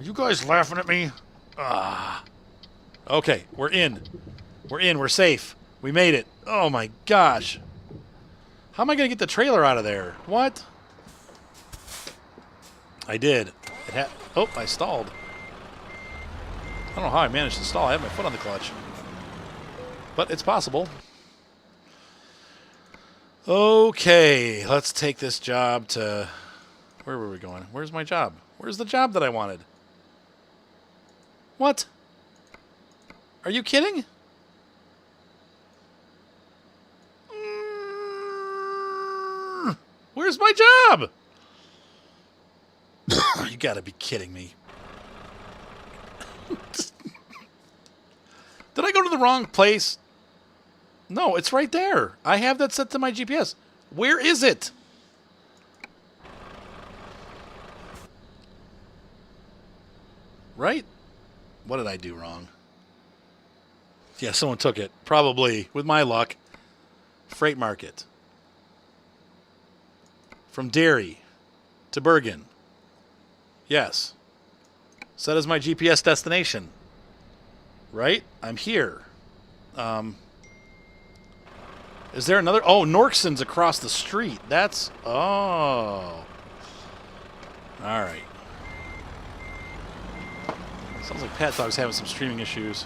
you guys laughing at me? Ah. Okay, we're in. We're in. We're safe. We made it. Oh, my gosh. How am I going to get the trailer out of there? What? I did. Oh, I stalled. I don't know how I managed to stall. I had my foot on the clutch. But it's possible. Okay, let's take this job to... Where were we going? Where's my job? Where's the job that I wanted? What? Are you kidding? Where's my job? You gotta be kidding me. Did I go to the wrong place? No, it's right there. I have that set to my GPS. Where is it? Right? What did I do wrong? Yeah, someone took it. Probably, with my luck. Freight market. From Derry to Bergen. Yes. Set as my GPS destination. Right? I'm here. Is there another? Oh, Norkson's across the street. That's... Oh. All right. Sounds like Pat Dog's having some streaming issues.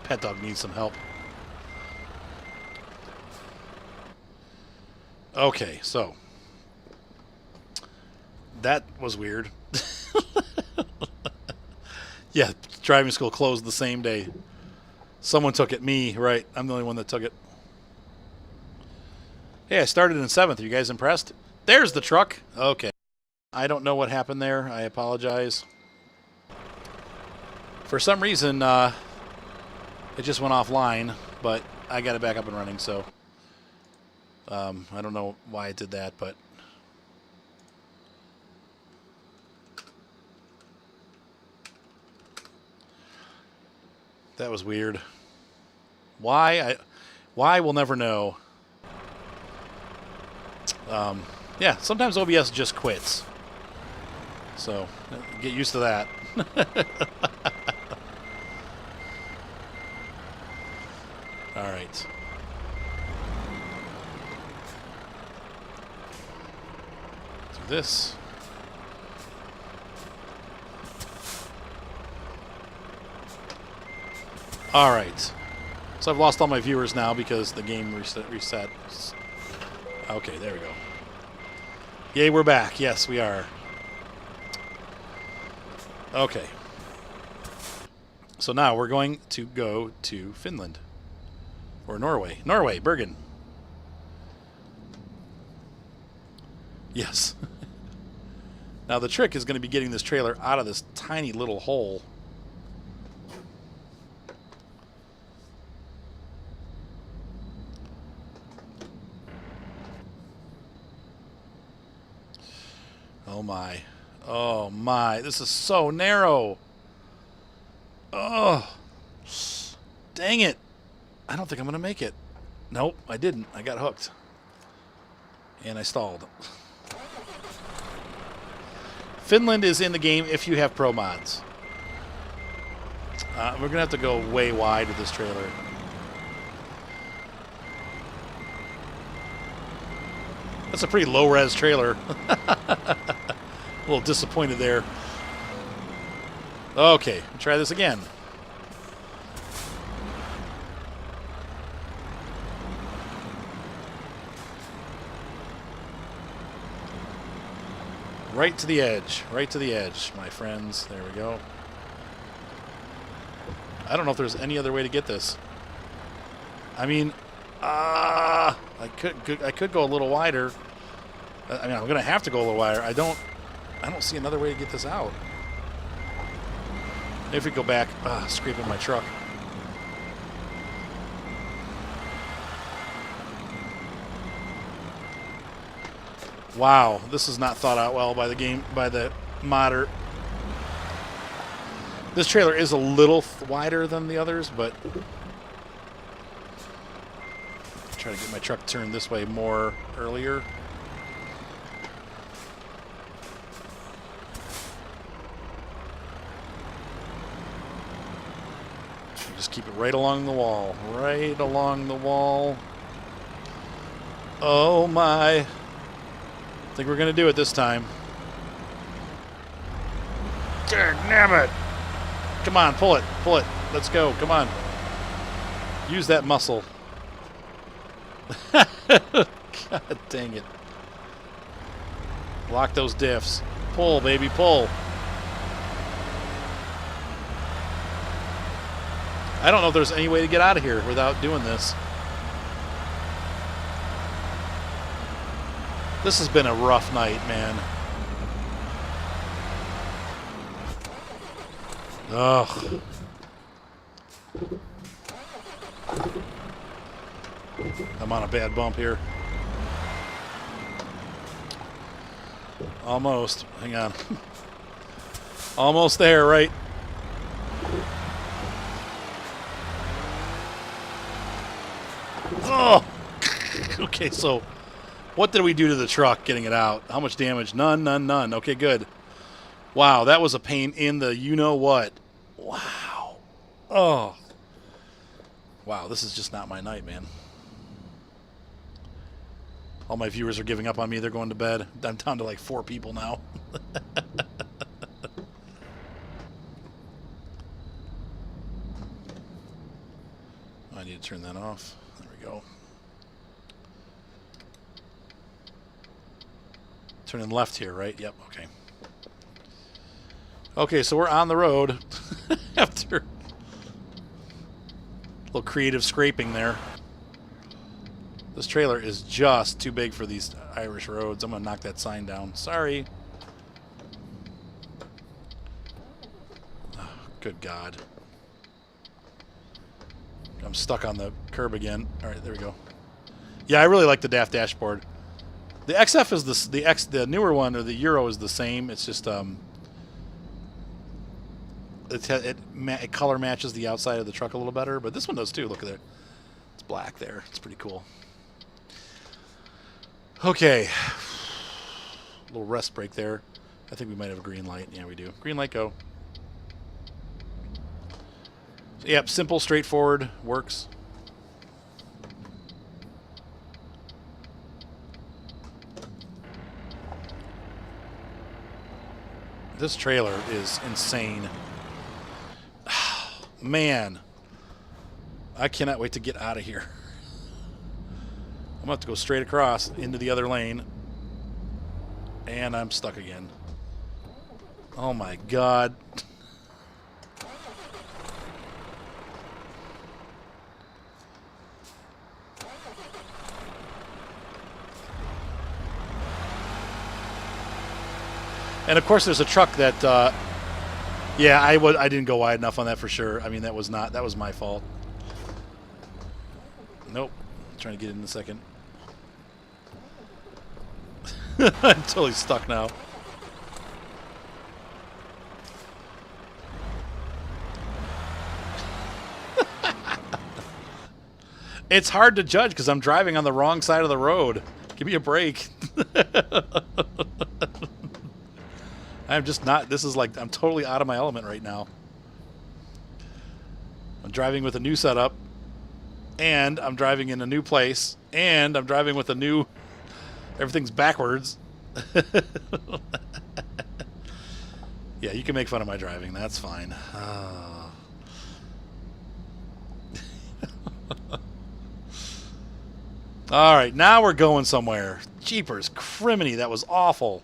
Pet Dog needs some help. Okay, so that was weird. Yeah, driving school closed the same day. Someone took it. Me, right? I'm the only one that took it. Hey, I started in 7th. Are you guys impressed? There's the truck. Okay. I don't know what happened there. I apologize. For some reason, it just went offline, but I got it back up and running, so I don't know why it did that, but that was weird. Why? Why, we'll never know. Yeah, sometimes OBS just quits. So, get used to that. All right. Do this. All right. So I've lost all my viewers now because the game reset. Okay, there we go. Yay, we're back. Yes, we are. Okay. So now we're going to go to Finland. Or Norway. Norway, Bergen. Yes. Now the trick is going to be getting this trailer out of this tiny little hole. Oh my. Oh my. This is so narrow. Oh. Dang it. I don't think I'm going to make it. Nope, I didn't. I got hooked. And I stalled. Finland is in the game if you have pro mods. We're going to have to go way wide with this trailer. That's a pretty low-res trailer. A little disappointed there. Okay, try this again. Right to the edge. Right to the edge, my friends. There we go. I don't know if there's any other way to get this. I mean, I could go a little wider. I mean, I'm going to have to go a little wider. I don't... I don't see another way to get this out. If we go back, scraping my truck. Wow, this is not thought out well by the modder. This trailer is a little wider than the others, but try to get my truck turned this way more earlier. Just keep it right along the wall. Right along the wall. Oh my. I think we're going to do it this time. Damn it. Come on, pull it. Pull it. Let's go. Come on. Use that muscle. God dang it. Lock those diffs. Pull, baby, pull. I don't know if there's any way to get out of here without doing this. This has been a rough night, man. Ugh. I'm on a bad bump here. Almost. Hang on. Almost there, right? Oh! Okay, so what did we do to the truck getting it out? How much damage? None, none, none. Okay, good. Wow, that was a pain in the you-know-what. Wow. Oh. Wow, this is just not my night, man. All my viewers are giving up on me. They're going to bed. I'm down to like 4 people now. I need to turn that off. There we go. Turning left here, right? Yep, okay. Okay, so we're on the road after a little creative scraping there. This trailer is just too big for these Irish roads. I'm going to knock that sign down. Sorry. Oh, good God. I'm stuck on the curb again. All right, there we go. Yeah, I really like the DAF dashboard. The XF is the newer one, or the Euro is the same. It's just it color matches the outside of the truck a little better, but this one does too. Look at it. It's black there. It's pretty cool. Okay. A little rest break there. I think we might have a green light. Yeah, we do. Green light, go. So, yep, simple, straightforward, works. This trailer is insane. Man. I cannot wait to get out of here. I'm going to have to go straight across into the other lane. And I'm stuck again. Oh my God. And of course there's a truck that yeah, I didn't go wide enough on that for sure. I mean, that was my fault. Nope. I'm trying to get in a second. I'm totally stuck now. It's hard to judge because I'm driving on the wrong side of the road. Give me a break. I'm just not. This is like, I'm totally out of my element right now. I'm driving with a new setup, and I'm driving in a new place, and I'm driving with a new. Everything's backwards. Yeah, you can make fun of my driving. That's fine. All right, now we're going somewhere. Jeepers, criminy, that was awful.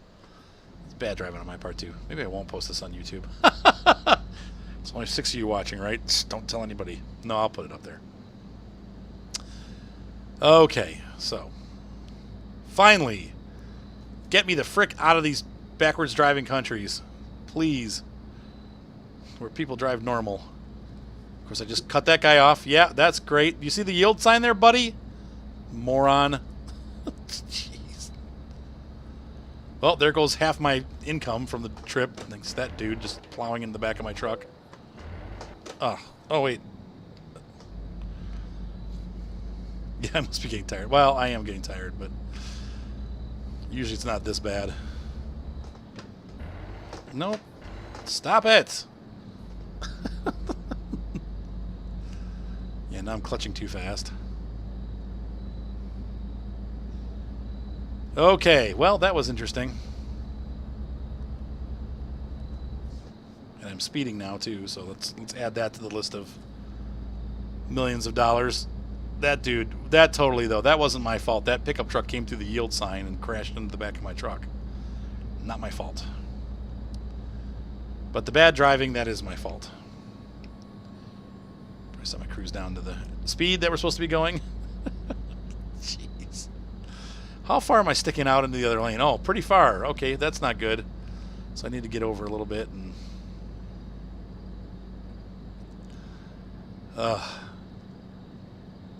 It's bad driving on my part, too. Maybe I won't post this on YouTube. It's only 6 of you watching, right? Don't tell anybody. No, I'll put it up there. Okay, so. Finally. Get me the frick out of these backwards driving countries. Please. Where people drive normal. Of course, I just cut that guy off. Yeah, that's great. You see the yield sign there, buddy? Moron. Jeez. Well, there goes half my income from the trip. Thanks to that dude just plowing in the back of my truck. Oh, wait. Yeah, I must be getting tired. Well, I am getting tired, but usually it's not this bad. Nope. Stop it! Yeah, now I'm clutching too fast. Okay, well, that was interesting. And I'm speeding now, too, so let's add that to the list of millions of dollars. That dude, that totally, though, that wasn't my fault. That pickup truck came through the yield sign and crashed into the back of my truck. Not my fault. But the bad driving, that is my fault. I set my cruise down to the speed that we're supposed to be going. Jeez. How far am I sticking out into the other lane? Oh, pretty far. Okay, that's not good. So I need to get over a little bit and...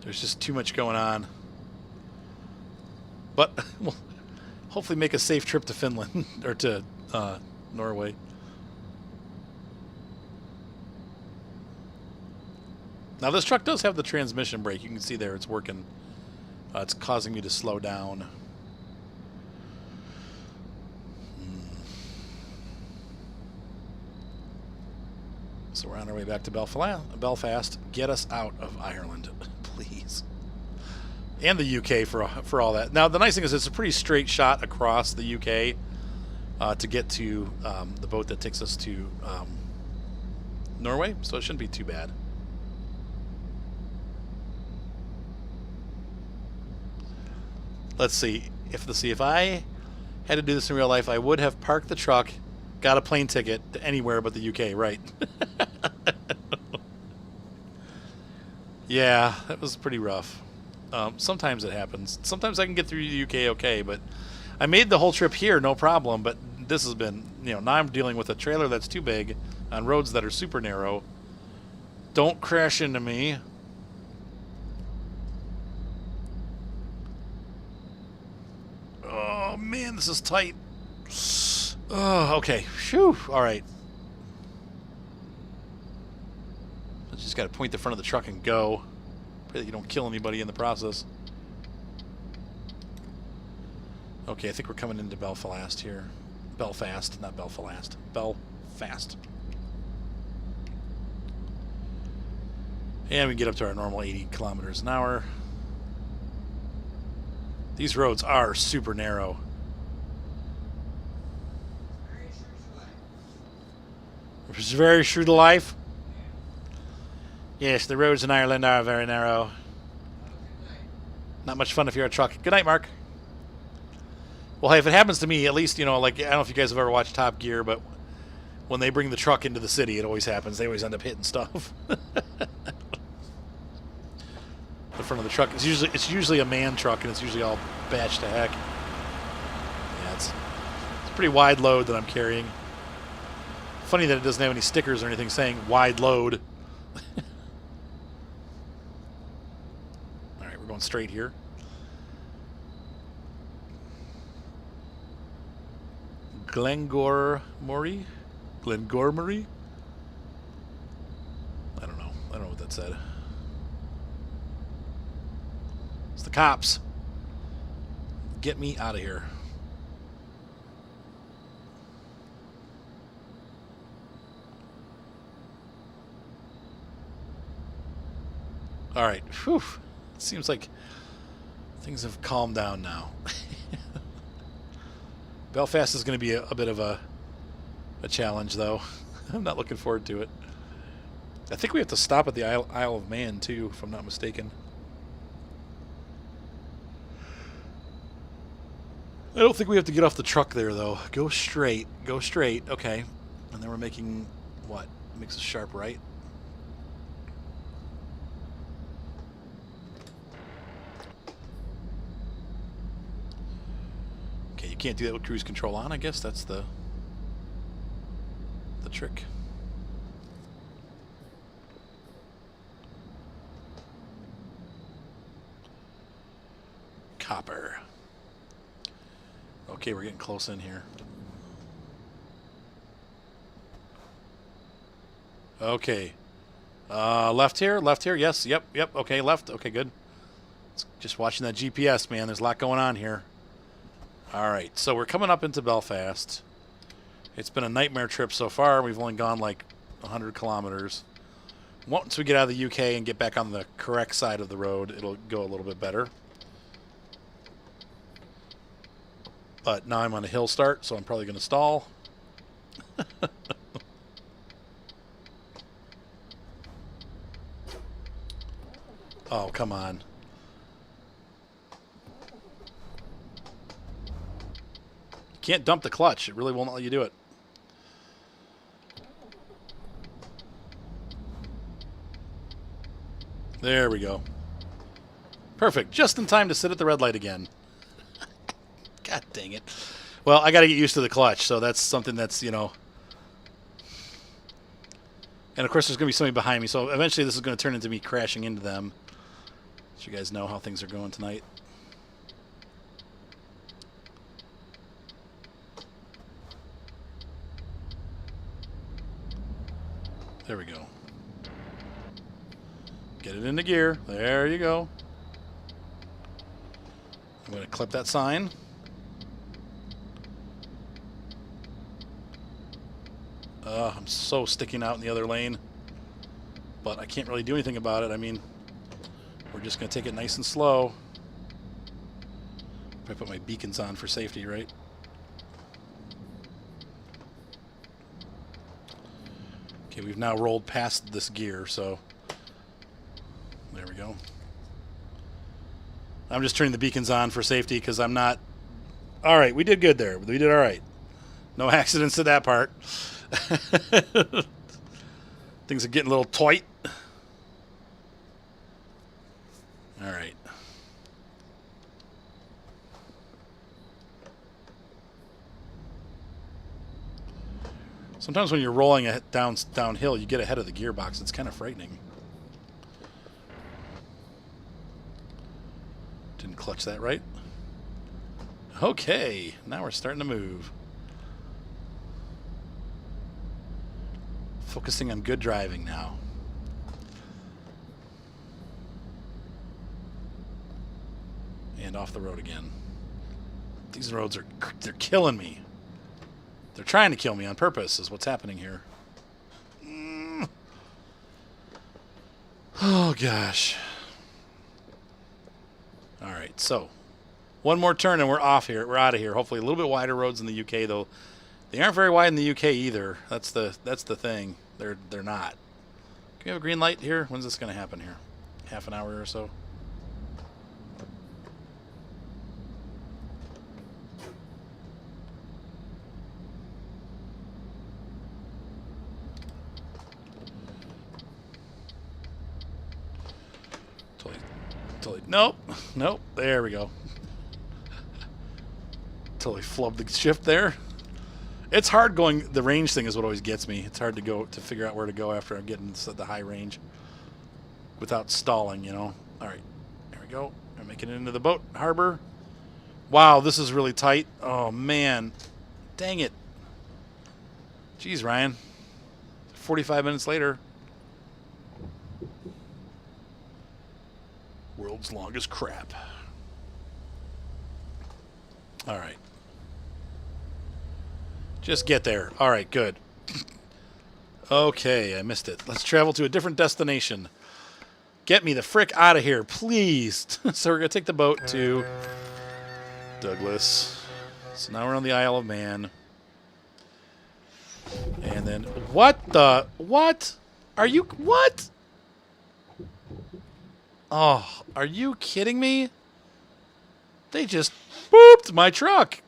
there's just too much going on. But we'll hopefully make a safe trip to Finland or to Norway. Now this truck does have the transmission brake. You can see there it's working. It's causing me to slow down. So we're on our way back to Belfast. Get us out of Ireland, please. And the UK for all that. Now the nice thing is it's a pretty straight shot across the UK to get to the boat that takes us to Norway, so it shouldn't be too bad. Let's see. If I had to do this in real life, I would have parked the truck, got a plane ticket to anywhere but the UK, right? Yeah, that was pretty rough. Sometimes it happens. Sometimes I can get through the UK okay, but I made the whole trip here, no problem, but this has been, now I'm dealing with a trailer that's too big on roads that are super narrow. Don't crash into me. Oh, man, this is tight. Oh, okay. Phew. All right. I just got to point the front of the truck and go. Pray that you don't kill anybody in the process. Okay, I think we're coming into Belfast here. Belfast, not Belfast. Belfast. And we can get up to our normal 80 kilometers an hour. These roads are super narrow. It's very true to life. Yes, the roads in Ireland are very narrow. Not much fun if you're a truck. Good night, Mark. Well, hey, if it happens to me, at least, like, I don't know if you guys have ever watched Top Gear, but when they bring the truck into the city, it always happens. They always end up hitting stuff. The front of the truck, it's usually a man truck, and it's usually all bashed to heck. Yeah, it's a pretty wide load that I'm carrying. Funny that it doesn't have any stickers or anything saying wide load. All right, we're going straight here. Glengormory? Glengormory? I don't know. I don't know what that said. It's the cops. Get me out of here. All right. Whew. It seems like things have calmed down now. Belfast is going to be a bit of a challenge, though. I'm not looking forward to it. I think we have to stop at the Isle of Man, too, if I'm not mistaken. I don't think we have to get off the truck there, though. Go straight. Go straight. Okay. And then we're making, what? Makes a sharp right. can't do that with cruise control on. I guess that's the trick. Copper. Okay, we're getting close in here. Okay. Left here? Left here? Yes. Yep. Yep. Okay, left. Okay, good. Just watching that GPS, man. There's a lot going on here. All right. So we're coming up into Belfast. It's been a nightmare trip so far. We've only gone like 100 kilometers. Once we get out of the UK and get back on the correct side of the road, it'll go a little bit better. But now I'm on a hill start, so I'm probably going to stall. Oh, come on. You can't dump the clutch. It really won't let you do it. There we go. Perfect. Just in time to sit at the red light again. God dang it. Well, I got to get used to the clutch, so that's something that's, you know. And, of course, there's going to be somebody behind me, so eventually this is going to turn into me crashing into them. So you guys know how things are going tonight. There we go. Get it into gear. There you go. I'm going to clip that sign. I'm so sticking out in the other lane. But I can't really do anything about it. I mean, we're just going to take it nice and slow. If I put my beacons on for safety, right? Okay, we've now rolled past this gear, so there we go. I'm just turning the beacons on for safety because I'm not... All right, we did good there. We did all right. No accidents to that part. Things are getting a little tight. All right. Sometimes when you're rolling downhill, you get ahead of the gearbox. It's kind of frightening. Didn't clutch that right. Okay, now we're starting to move. Focusing on good driving now. And off the road again. These roads they're killing me. They're trying to kill me on purpose is what's happening here. Oh gosh. All right, so one more turn and we're off here. We're out of here. Hopefully a little bit wider roads in the UK though. They aren't very wide in the UK either. That's the thing. They're not. Can we have a green light here? When's this going to happen here? Half an hour or so? Totally. Nope. There we go. Totally flubbed the shift there. It's hard going. The range thing is what always gets me. It's hard to figure out where to go after I'm getting to the high range without stalling, you know. All right, there we go. I'm making it into the boat harbor. Wow, this is really tight. Oh man, dang it. Jeez, Ryan. 45 minutes later. World's longest crap. All right. Just get there. All right, good. Okay, I missed it. Let's travel to a different destination. Get me the frick out of here, please. So we're going to take the boat to Douglas. So now we're on the Isle of Man. And then, what? Are you, what? Oh, are you kidding me? They just booped my truck.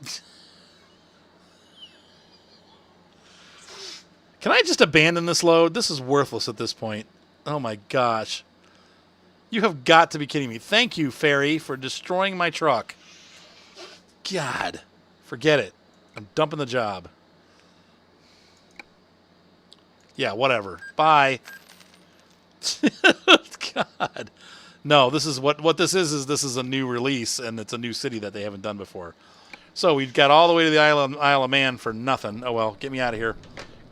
Can I just abandon this load? This is worthless at this point. Oh my gosh. You have got to be kidding me. Thank you, Ferry, for destroying my truck. God. Forget it. I'm dumping the job. Yeah, whatever. Bye. God. No, this is what this is this is a new release, and it's a new city that they haven't done before. So we've got all the way to the Isle of Man for nothing. Oh, well, get me out of here.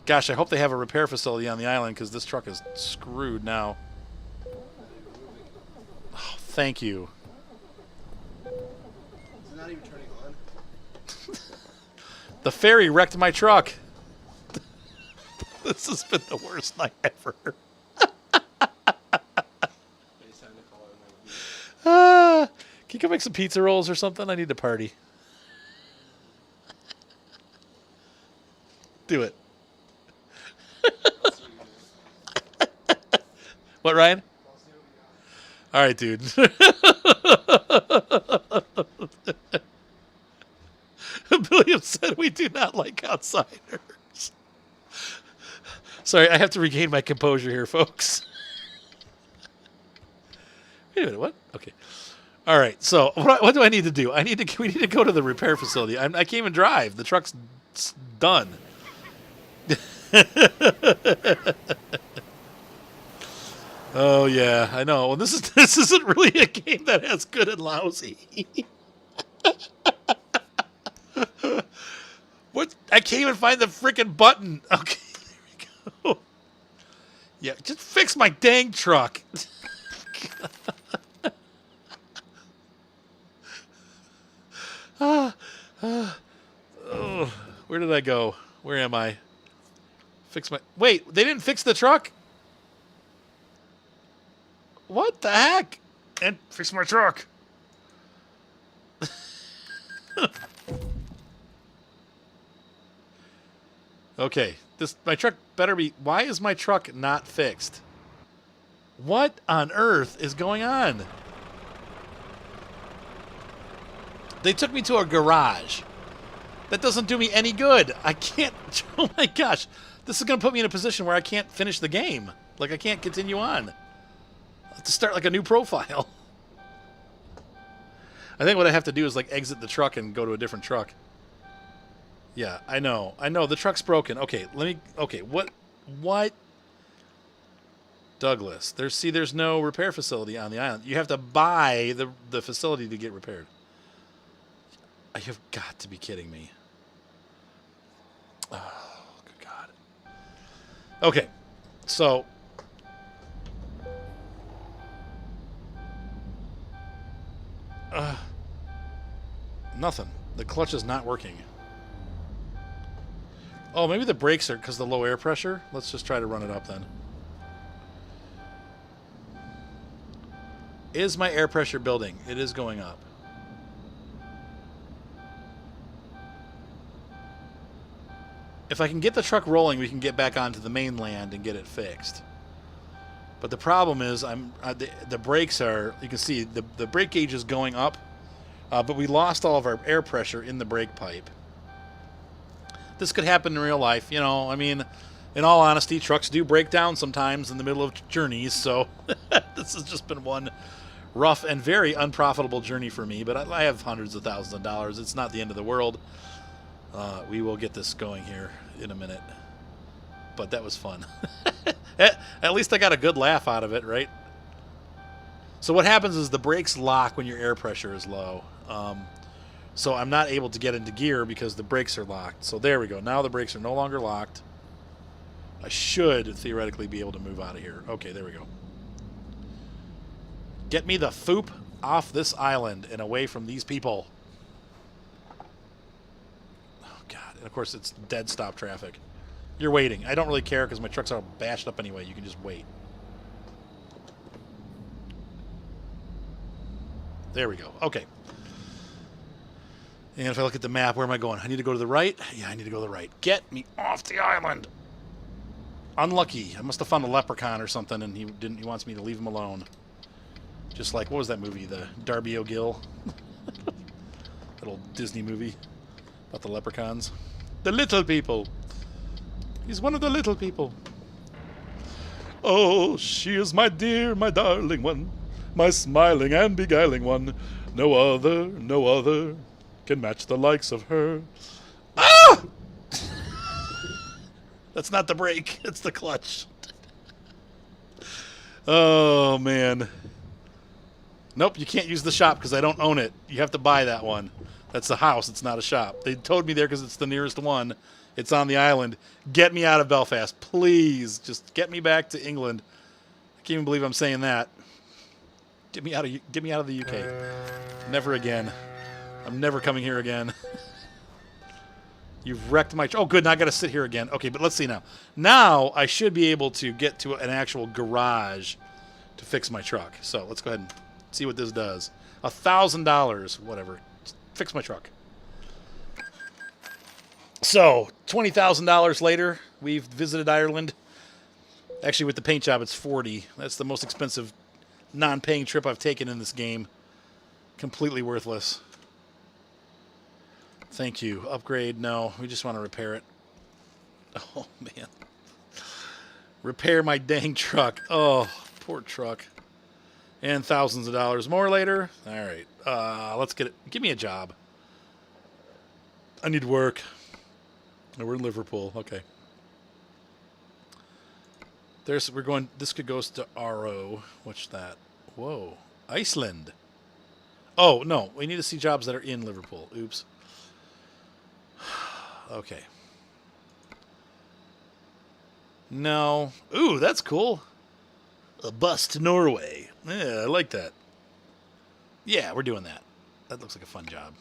Gosh, I hope they have a repair facility on the island, because this truck is screwed now. Oh, thank you. It's not even turning on. The ferry wrecked my truck. This has been the worst night ever. Can you go make some pizza rolls or something? I need to party. Do it. What, Ryan? All right, dude. William said we do not like outsiders. Sorry, I have to regain my composure here, folks. Wait a minute, what? Okay. All right, so what do I need to do? We need to go to the repair facility. I can't even drive. The truck's done. Oh yeah, I know. Well, this isn't really a game that has good and lousy. What? I can't even find the freaking button. Okay, there we go. Yeah, just fix my dang truck. Oh, where did I go? Where am I? Fix my... Wait, they didn't fix the truck? What the heck? And fix my truck. Okay, my truck better be... Why is my truck not fixed? What on earth is going on? They took me to a garage. That doesn't do me any good. I can't... Oh my gosh. This is going to put me in a position where I can't finish the game. Like, I can't continue on. I have to start, like, a new profile. I think what I have to do is, like, exit the truck and go to a different truck. Yeah, I know. I know. The truck's broken. Okay, let me... Okay, what... Douglas. There's no repair facility on the island. You have to buy the facility to get repaired. You've got to be kidding me. Oh, good God. Okay, so... Nothing. The clutch is not working. Oh, maybe the brakes are because of the low air pressure? Let's just try to run it up then. Is my air pressure building? It is going up. If I can get the truck rolling, we can get back onto the mainland and get it fixed. But the problem is, the brakes are... You can see the brake gauge is going up, but we lost all of our air pressure in the brake pipe. This could happen in real life, you know. I mean, in all honesty, trucks do break down sometimes in the middle of journeys, so this has just been one rough and very unprofitable journey for me, but I have hundreds of thousands of dollars. It's not the end of the world. We will get this going here in a minute. But that was fun. At least I got a good laugh out of it, right? So what happens is the brakes lock when your air pressure is low. So I'm not able to get into gear because the brakes are locked. So there we go. Now the brakes are no longer locked. I should theoretically be able to move out of here. Okay, there we go. Get me the foop off this island and away from these people. Oh, God. And, of course, it's dead stop traffic. You're waiting. I don't really care because my truck's all bashed up anyway. You can just wait. There we go. Okay. And if I look at the map, where am I going? I need to go to the right? Yeah, I need to go to the right. Get me off the island. Unlucky. I must have found a leprechaun or something, and he wants me to leave him alone. Just like, what was that movie? The Darby O'Gill? That old Disney movie about the leprechauns. The little people. He's one of the little people. Oh, she is my dear, my darling one, my smiling and beguiling one. No other, no other. can match the likes of her. Ah! That's not the brake. It's the clutch. Oh, man. Nope, you can't use the shop because I don't own it. You have to buy that one. That's a house. It's not a shop. They towed me there because it's the nearest one. It's on the island. Get me out of Belfast. Please. Just get me back to England. I can't even believe I'm saying that. Get me out of the UK. Never again. I'm never coming here again. You've wrecked my... Oh, good. Now I got to sit here again. Okay, but let's see now. Now I should be able to get to an actual garage to fix my truck. So let's go ahead and see what this does. $1,000. Whatever. Fix my truck. So, $20,000 later, we've visited Ireland. Actually, with the paint job, it's $40. That's the most expensive non-paying trip I've taken in this game. Completely worthless. Thank you. Upgrade, no. We just want to repair it. Oh, man. Repair my dang truck. Oh, poor truck. And thousands of dollars more later. All right. Let's get it. Give me a job. I need work. Oh, we're in Liverpool. Okay. We're going. This could go to RO. What's that? Whoa. Iceland. Oh, no. We need to see jobs that are in Liverpool. Oops. Okay. No. Ooh, that's cool. A bus to Norway. Yeah, I like that. Yeah, we're doing that. That looks like a fun job.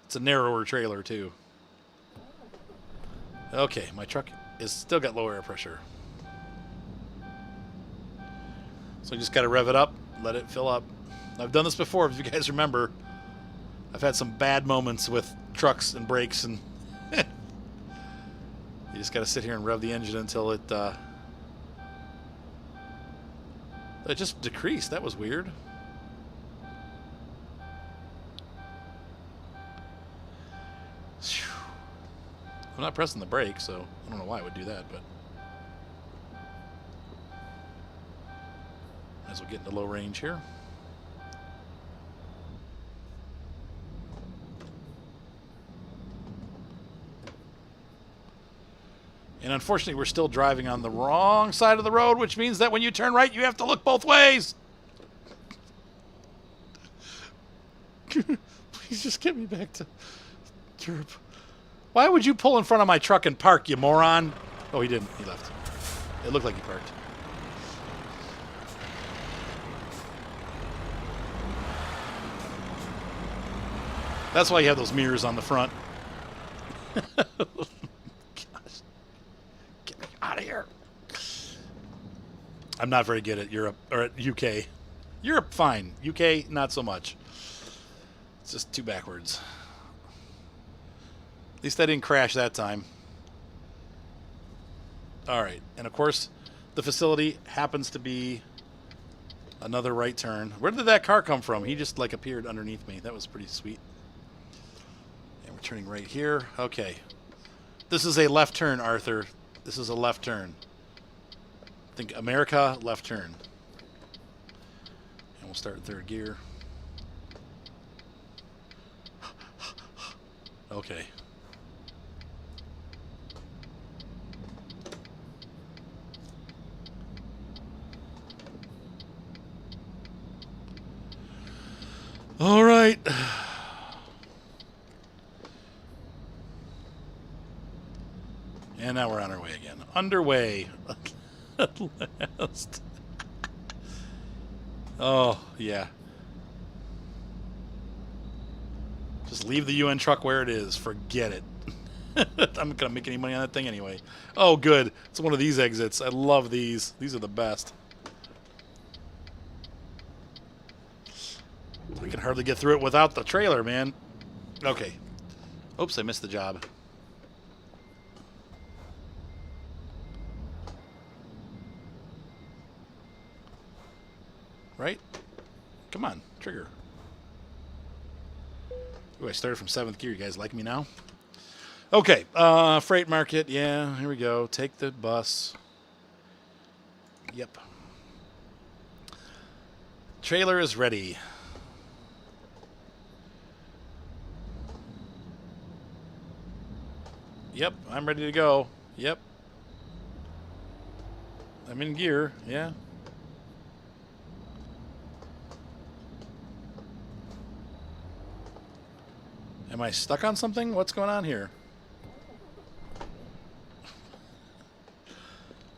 It's a narrower trailer, too. Okay, my truck is still got low air pressure. So I just got to rev it up, let it fill up. I've done this before, if you guys remember. I've had some bad moments with trucks and brakes, and you just got to sit here and rev the engine until it just decreased. That was weird. I'm not pressing the brake, so I don't know why I would do that, but might as well get into low range here. And unfortunately, we're still driving on the wrong side of the road, which means that when you turn right, you have to look both ways. Please just get me back to Europe. Why would you pull in front of my truck and park, you moron? Oh, he didn't. He left. It looked like he parked. That's why you have those mirrors on the front. Out of here. I'm not very good at Europe or at UK. Europe, fine. UK, not so much. It's just too backwards. At least I didn't crash that time. All right. And of course, the facility happens to be another right turn. Where did that car come from? He just like appeared underneath me. That was pretty sweet. And we're turning right here. Okay. This is a left turn, Arthur. This is a left turn. Think America, left turn. And we'll start in third gear. Okay. All right. And now we're on our way again. Underway. At last. Oh, yeah. Just leave the UN truck where it is. Forget it. I'm not going to make any money on that thing anyway. Oh, good. It's one of these exits. I love these. These are the best. I can hardly get through it without the trailer, man. Okay. Oops, I missed the job. Right? Come on, trigger. Ooh, I started from 7th gear. You guys like me now? Okay, freight market. Yeah, here we go. Take the bus. Yep. Trailer is ready. Yep, I'm ready to go. Yep. I'm in gear, yeah. Am I stuck on something? What's going on here?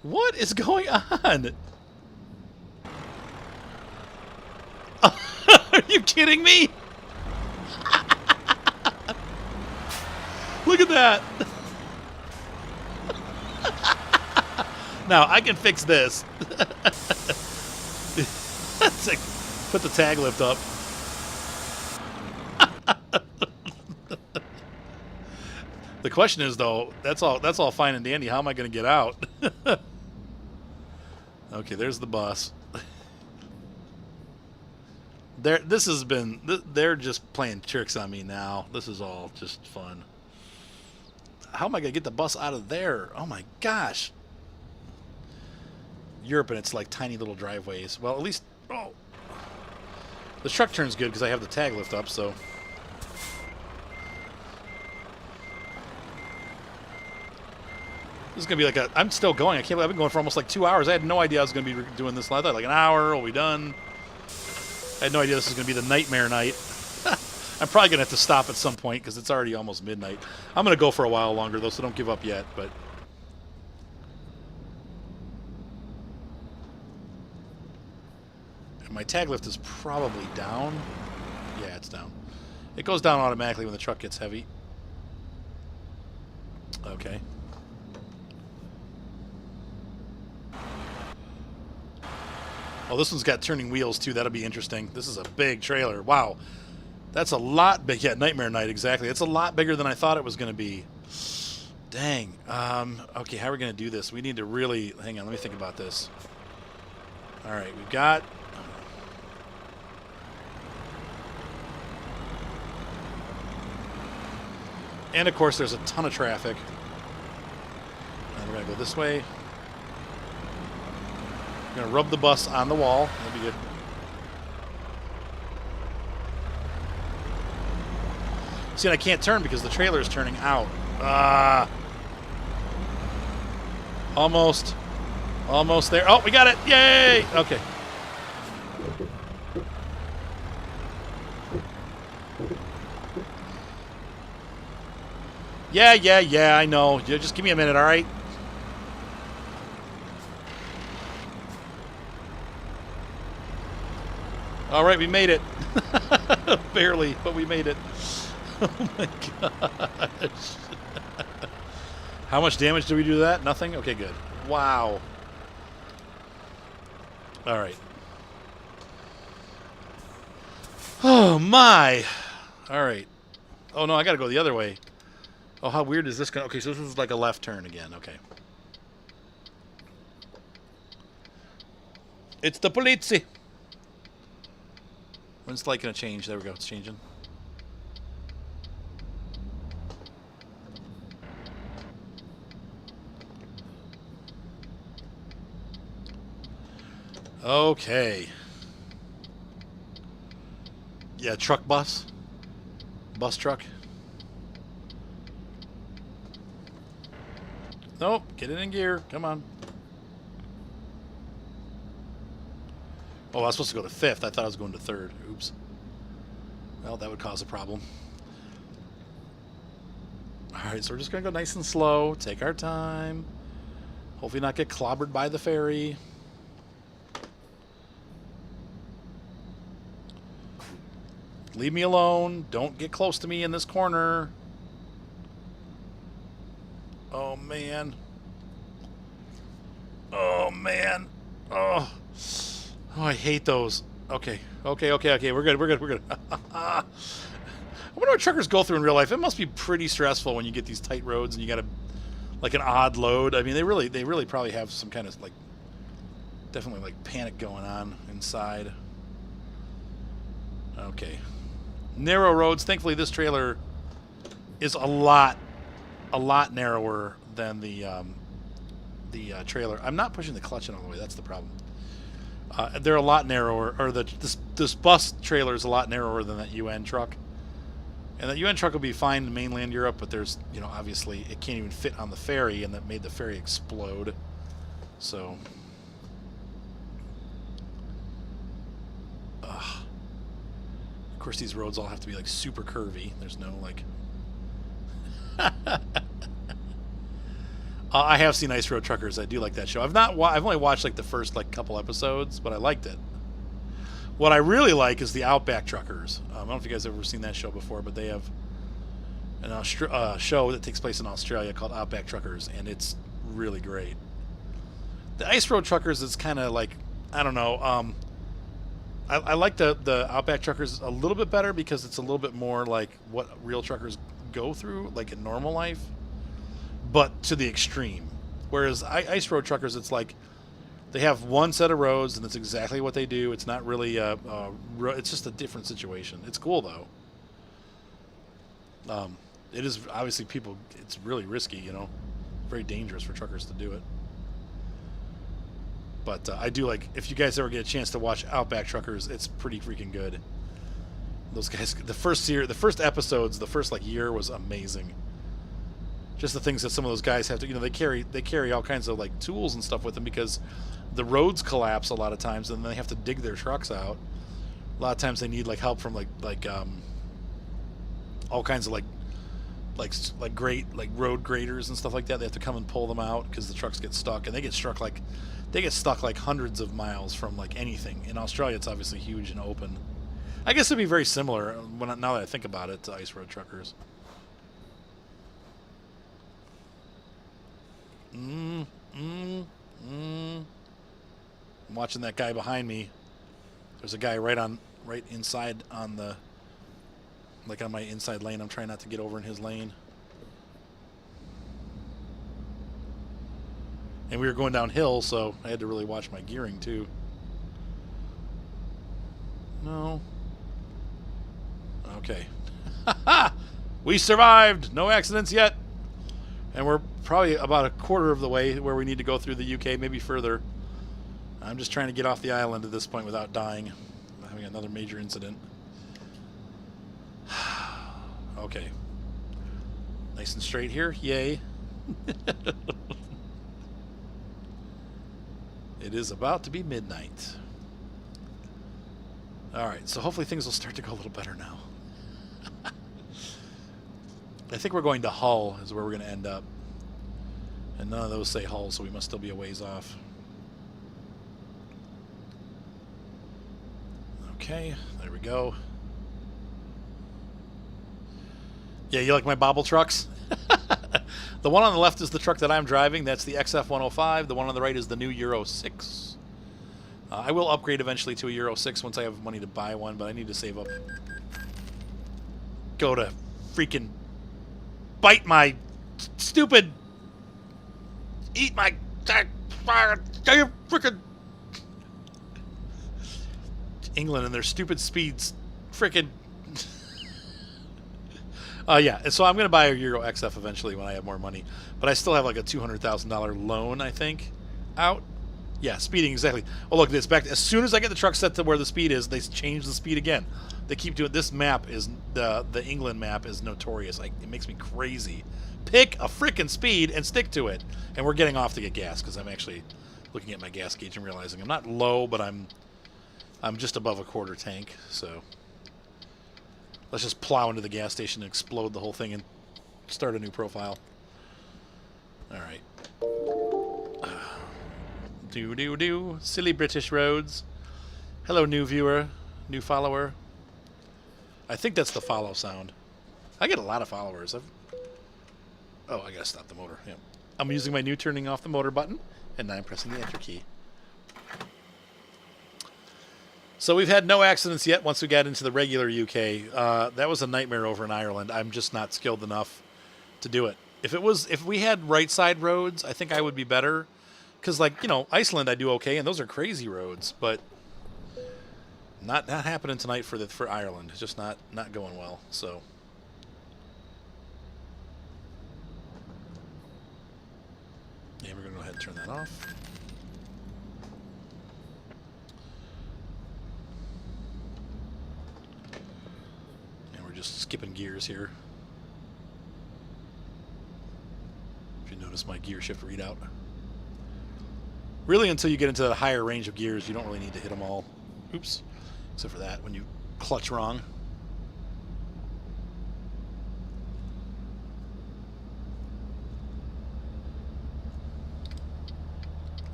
What is going on? Are you kidding me? Look at that. Now, I can fix this. That's like, put the tag lift up. The question is, though, that's all fine and dandy. How am I going to get out? Okay, there's the bus. This has been. They're just playing tricks on me now. This is all just fun. How am I going to get the bus out of there? Oh my gosh. Europe, and it's like tiny little driveways. Well, at least, oh, the truck turns good because I have the tag lift up, so. This is going to be like a, I'm still going. I can't believe I've been going for almost like 2 hours. I had no idea I was going to be doing this. I thought like an hour, we'll be done. I had no idea this was going to be the nightmare night. I'm probably going to have to stop at some point because it's already almost midnight. I'm going to go for a while longer, though, so don't give up yet. But my tag lift is probably down. Yeah, it's down. It goes down automatically when the truck gets heavy. Okay. Oh, this one's got turning wheels, too. That'll be interesting. This is a big trailer. Wow. That's a lot big. Yeah, Nightmare Night, exactly. It's a lot bigger than I thought it was going to be. Dang. Okay, how are we going to do this? We need to really... Hang on, let me think about this. All right, we've got... And, of course, there's a ton of traffic. And we're going to go this way. I'm going to rub the bus on the wall. That'll be good. See, I can't turn because the trailer is turning out. Almost. Almost there. Oh, we got it. Yay! Okay. Yeah, I know. Just give me a minute, all right? All right, we made it. Barely, but we made it. Oh my gosh. How much damage did we do to that? Nothing? Okay, good. Wow. All right. Oh my. All right. Oh no, I got to go the other way. Oh, how weird is this going? Okay, so this is like a left turn again. Okay. It's the police. When's the light going to change? There we go. It's changing. Okay. Yeah, truck bus. Bus truck. Nope. Get it in gear. Come on. Oh, I was supposed to go to 5th. I thought I was going to 3rd. Oops. Well, that would cause a problem. Alright, so we're just going to go nice and slow. Take our time. Hopefully not get clobbered by the ferry. Leave me alone. Don't get close to me in this corner. Oh, man. Oh, man. Oh. Oh, I hate those. Okay. We're good. I wonder what truckers go through in real life. It must be pretty stressful when you get these tight roads and you got to, like, an odd load. I mean, they really probably have some kind of, like, definitely, like, panic going on inside. Okay. Narrow roads. Thankfully, this trailer is a lot narrower than the trailer. I'm not pushing the clutch in all the way. That's the problem. They're a lot narrower, or this bus trailer is a lot narrower than that UN truck. And the UN truck will be fine in mainland Europe, but there's, you know, obviously it can't even fit on the ferry, and that made the ferry explode. So, of course, these roads all have to be like super curvy. There's no like. I have seen Ice Road Truckers. I do like that show. I've only watched like the first like couple episodes, but I liked it. What I really like is the Outback Truckers. I don't know if you guys have ever seen that show before, but they have a show that takes place in Australia called Outback Truckers, and it's really great. The Ice Road Truckers is kind of like, I don't know. I like the Outback Truckers a little bit better because it's a little bit more like what real truckers go through, like in normal life, but to the extreme. Whereas Ice Road Truckers, it's like they have one set of roads, and it's exactly what they do. It's not really it's just a different situation. It's cool though. It is obviously it's really risky, you know, very dangerous for truckers to do it. But I do like, if you guys ever get a chance to watch Outback Truckers, it's pretty freaking good. Those guys, the first episodes, the first like year was amazing. Just the things that some of those guys have to, you know, they carry all kinds of like tools and stuff with them because the roads collapse a lot of times, and they have to dig their trucks out. A lot of times they need like help from like all kinds of like road graders and stuff like that. They have to come and pull them out because the trucks get stuck, and they get stuck like hundreds of miles from like anything. In Australia, it's obviously huge and open. I guess it'd be very similar now that I think about it to Ice Road Truckers. I'm watching that guy behind me. There's a guy right inside on the, like on my inside lane. I'm trying not to get over in his lane. And we were going downhill, so I had to really watch my gearing too. No. Okay. We survived! No accidents yet! And we're probably about a quarter of the way where we need to go through the UK, maybe further. I'm just trying to get off the island at this point without dying. Having another major incident. Okay. Nice and straight here. Yay. It is about to be midnight. Alright, so hopefully things will start to go a little better now. I think we're going to Hull is where we're going to end up. And none of those say Hull, so we must still be a ways off. Okay, there we go. Yeah, you like my bobble trucks? The one on the left is the truck that I'm driving. That's the XF105. The one on the right is the new Euro 6. I will upgrade eventually to a Euro 6 once I have money to buy one, but I need to save up. Go to freaking bite my stupid... Eat my... Freaking... England and their stupid speeds. Freaking... yeah, so I'm going to buy a Euro XF eventually when I have more money. But I still have like a $200,000 loan, I think, out. Yeah, speeding, exactly. Oh, look, this back. As soon as I get the truck set to where the speed is, they change the speed again. They keep doing... This map is... The England map is notorious. Like, it makes me crazy. Pick a frickin' speed and stick to it. And we're getting off to get gas because I'm actually looking at my gas gauge and realizing I'm not low, but I'm just above a quarter tank, so... Let's just plow into the gas station and explode the whole thing and start a new profile. Alright. Do. Silly British roads. Hello, new viewer. New follower. I think that's the follow sound. I get a lot of followers. Oh, I gotta stop the motor. Yeah. I'm using my new turning off the motor button, and now I'm pressing the enter key. So we've had no accidents yet once we got into the regular UK. That was a nightmare over in Ireland. I'm just not skilled enough to do it. If we had right side roads, I think I would be better. Because, like, you know, Iceland I do okay, and those are crazy roads. But not happening tonight for Ireland. It's just not going well. So yeah, we're gonna go ahead and turn that off. just skipping gears here. If you notice my gear shift readout. Really, until you get into the higher range of gears, you don't really need to hit them all. Oops. Except for that, when you clutch wrong.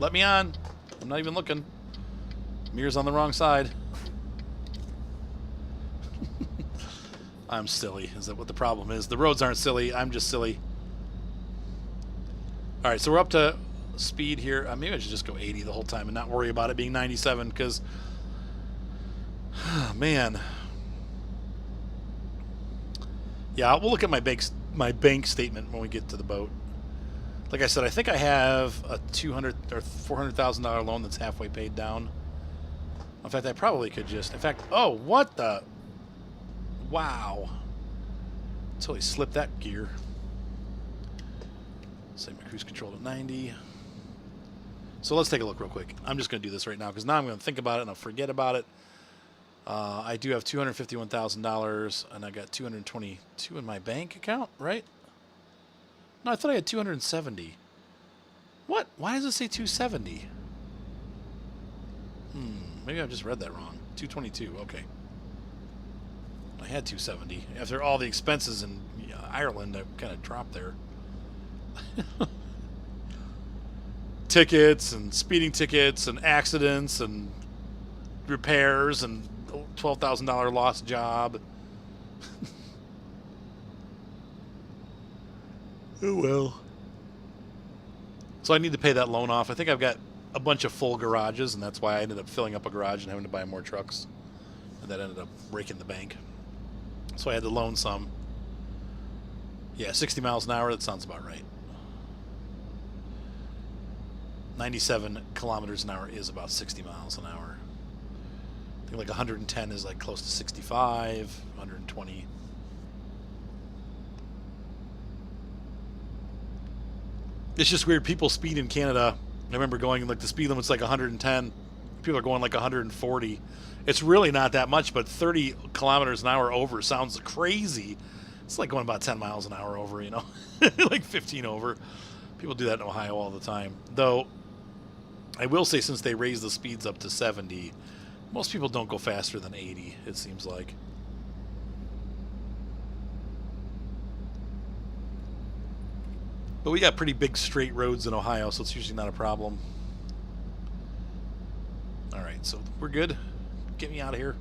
Let me on. I'm not even looking. Mirror's on the wrong side. I'm silly. Is that what the problem is? The roads aren't silly. I'm just silly. All right, so we're up to speed here. Maybe I should just go 80 the whole time and not worry about it being 97 because, man. Yeah, we'll look at my bank statement when we get to the boat. Like I said, I think I have a $200,000 or $400,000 loan that's halfway paid down. In fact, I probably could just. In fact, oh, what the? Wow. Totally slipped that gear. Set my cruise control to 90. So let's take a look real quick. I'm just going to do this right now because now I'm going to think about it and I'll forget about it. I do have $251,000 and I got 222 in my bank account, right? No, I thought I had 270. What? Why does it say 270? Maybe I just read that wrong. 222. Okay. I had 270. After all the expenses in Ireland, I kind of dropped there. Tickets and speeding tickets and accidents and repairs and $12,000 lost job. Oh well. So I need to pay that loan off. I think I've got a bunch of full garages, and that's why I ended up filling up a garage and having to buy more trucks. And that ended up breaking the bank. So I had to loan some. Yeah, 60 miles an hour, that sounds about right. 97 kilometers an hour is about 60 miles an hour. I think like 110 is like close to 65, 120. It's just weird. People speed in Canada. I remember going, like, the speed limit's like 110. People are going like 140. It's really not that much, but 30 kilometers an hour over sounds crazy. It's like going about 10 miles an hour over, you know, like 15 over. People do that in Ohio all the time. Though, I will say, since they raised the speeds up to 70, most people don't go faster than 80, it seems like. But we got pretty big straight roads in Ohio, so it's usually not a problem. All right, so we're good. Get me out of here.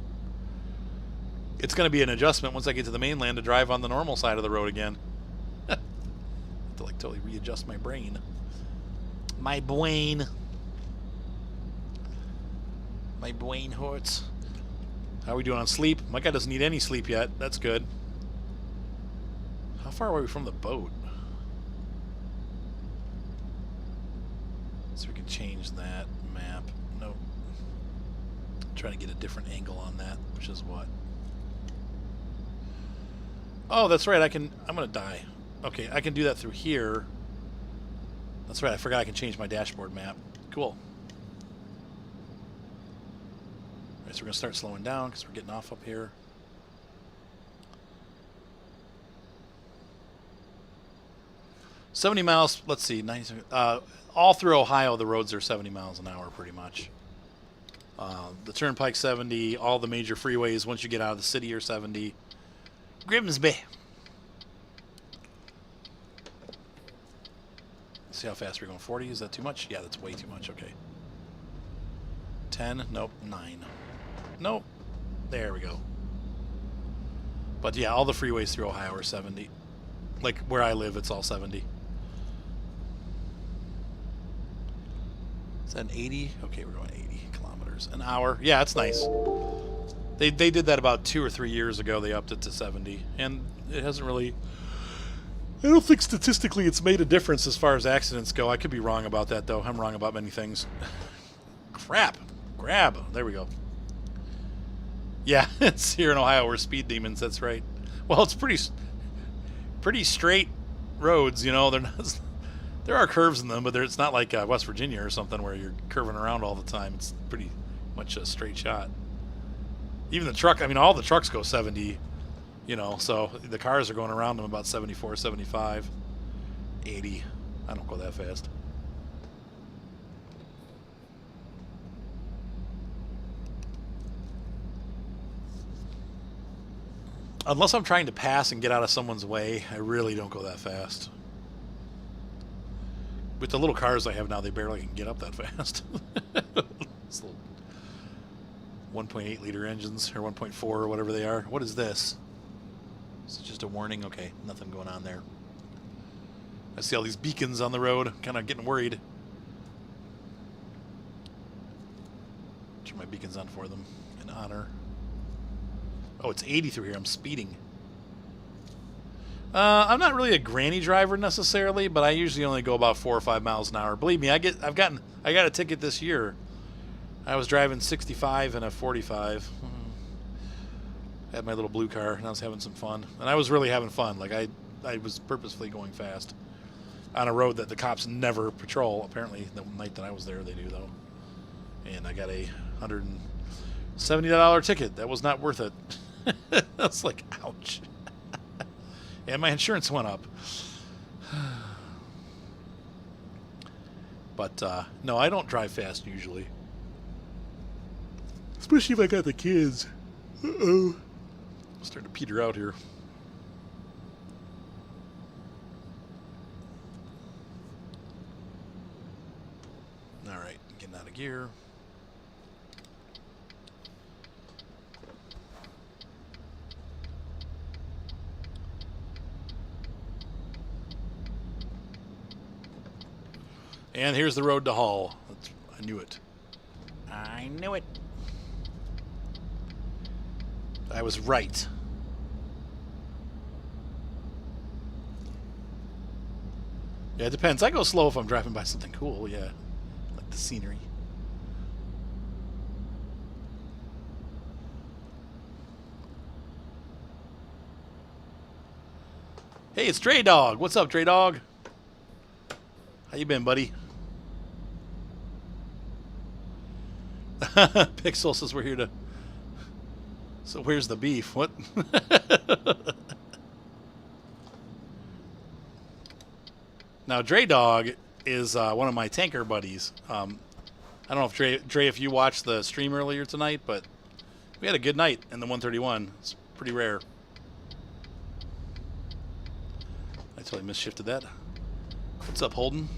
It's going to be an adjustment once I get to the mainland to drive on the normal side of the road again. I have to like totally readjust my brain. My brain. My brain hurts. How are we doing on sleep? My guy doesn't need any sleep yet. That's good. How far are we from the boat? So we can change that map. Nope. Trying to get a different angle on that, which is what? Oh, that's right. I'm going to die. Okay, I can do that through here. That's right. I forgot I can change my dashboard map. Cool. All right, so we're going to start slowing down because we're getting off up here. $70 miles. Let's see. 97. All through Ohio, the roads are 70 miles an hour pretty much. The Turnpike 70. All the major freeways once you get out of the city are 70. Grimsby. See how fast we're going. 40? Is that too much? Yeah, that's way too much. Okay. 10. Nope. 9. Nope. There we go. But yeah, all the freeways through Ohio are 70. Like where I live, it's all 70. Is that an 80? Okay, we're going 80 kilometers an hour. Yeah, it's nice. They did that about 2 or 3 years ago. They upped it to 70, and it hasn't really. I don't think statistically it's made a difference as far as accidents go. I could be wrong about that though. I'm wrong about many things. Crap. Grab. There we go. Yeah, it's here in Ohio. We're speed demons. That's right. Well, it's pretty straight roads. You know, they're not. There are curves in them, but it's not like West Virginia or something where you're curving around all the time. It's pretty much a straight shot. Even the truck, I mean, all the trucks go 70 You know, so the cars are going around them about 74, 75, 80. I don't go that fast. Unless I'm trying to pass and get out of someone's way, I really don't go that fast. With the little cars I have now, they barely can get up that fast. It's little 1.8 liter engines, or 1.4 or whatever they are. What is this? Is it just a warning? Okay, nothing going on there. I see all these beacons on the road. Kind of getting worried. Turn my beacons on for them in honor. Oh, it's 80 through here. I'm speeding. I'm not really a granny driver necessarily, but I usually only go about 4 or 5 miles an hour. Believe me, I got a ticket this year. I was driving 65 in a 45. I had my little blue car, and I was having some fun. And I was really having fun. Like, I was purposefully going fast on a road that the cops never patrol. Apparently, the night that I was there, they do, though. And I got a $170 ticket. That was not worth it. I was like, ouch. And my insurance went up. But, no, I don't drive fast usually. Especially if I got the kids. Uh-oh. I'm starting to peter out here. All right, getting out of gear. And here's the road to Hull. I knew it. I knew it. I was right. Yeah, it depends. I go slow if I'm driving by something cool, yeah. Like the scenery. Hey, it's Dre Dog. What's up, Dre Dog? How you been, buddy? Pixel says we're here to... So where's the beef? What? Now, Dre Dog is one of my tanker buddies. I don't know if Dre, if you watched the stream earlier tonight, but we had a good night in the 131. It's pretty rare. I totally misshifted that. What's up, Holden?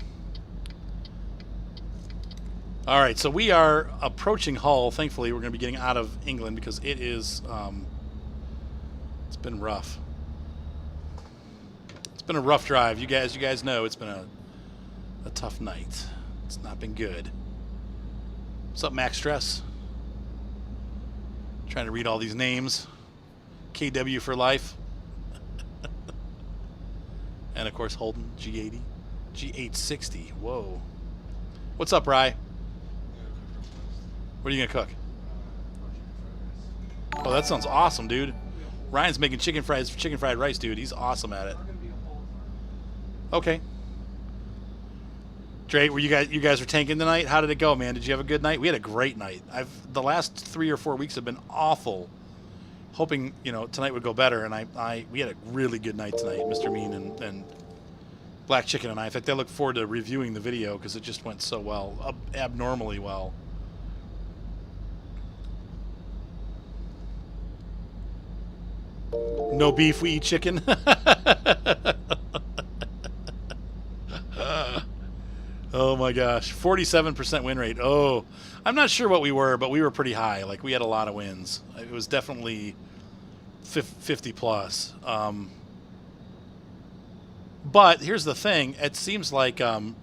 All right, so we are approaching Hull. Thankfully, we're going to be getting out of England because it is, it's been rough. It's been a rough drive. You guys know it's been a tough night. It's not been good. What's up, Max Stress? Trying to read all these names. KW for life. And, of course, Holden, G80. G860. Whoa. What's up, Rye? What are you going to cook? Oh, that sounds awesome, dude. Ryan's making chicken fried rice, dude. He's awesome at it. Okay. Dre, were you guys were tanking tonight? How did it go, man? Did you have a good night? We had a great night. The last 3 or 4 weeks have been awful. Hoping, you know, tonight would go better, and we had a really good night tonight, Mr. Mean and Black Chicken and I. In fact, I look forward to reviewing the video because it just went so well, abnormally well. No beef, we eat chicken. Oh my gosh, 47% win rate. Oh, I'm not sure what we were, but we were pretty high. Like, we had a lot of wins. It was definitely 50 plus. But here's the thing. It seems like that's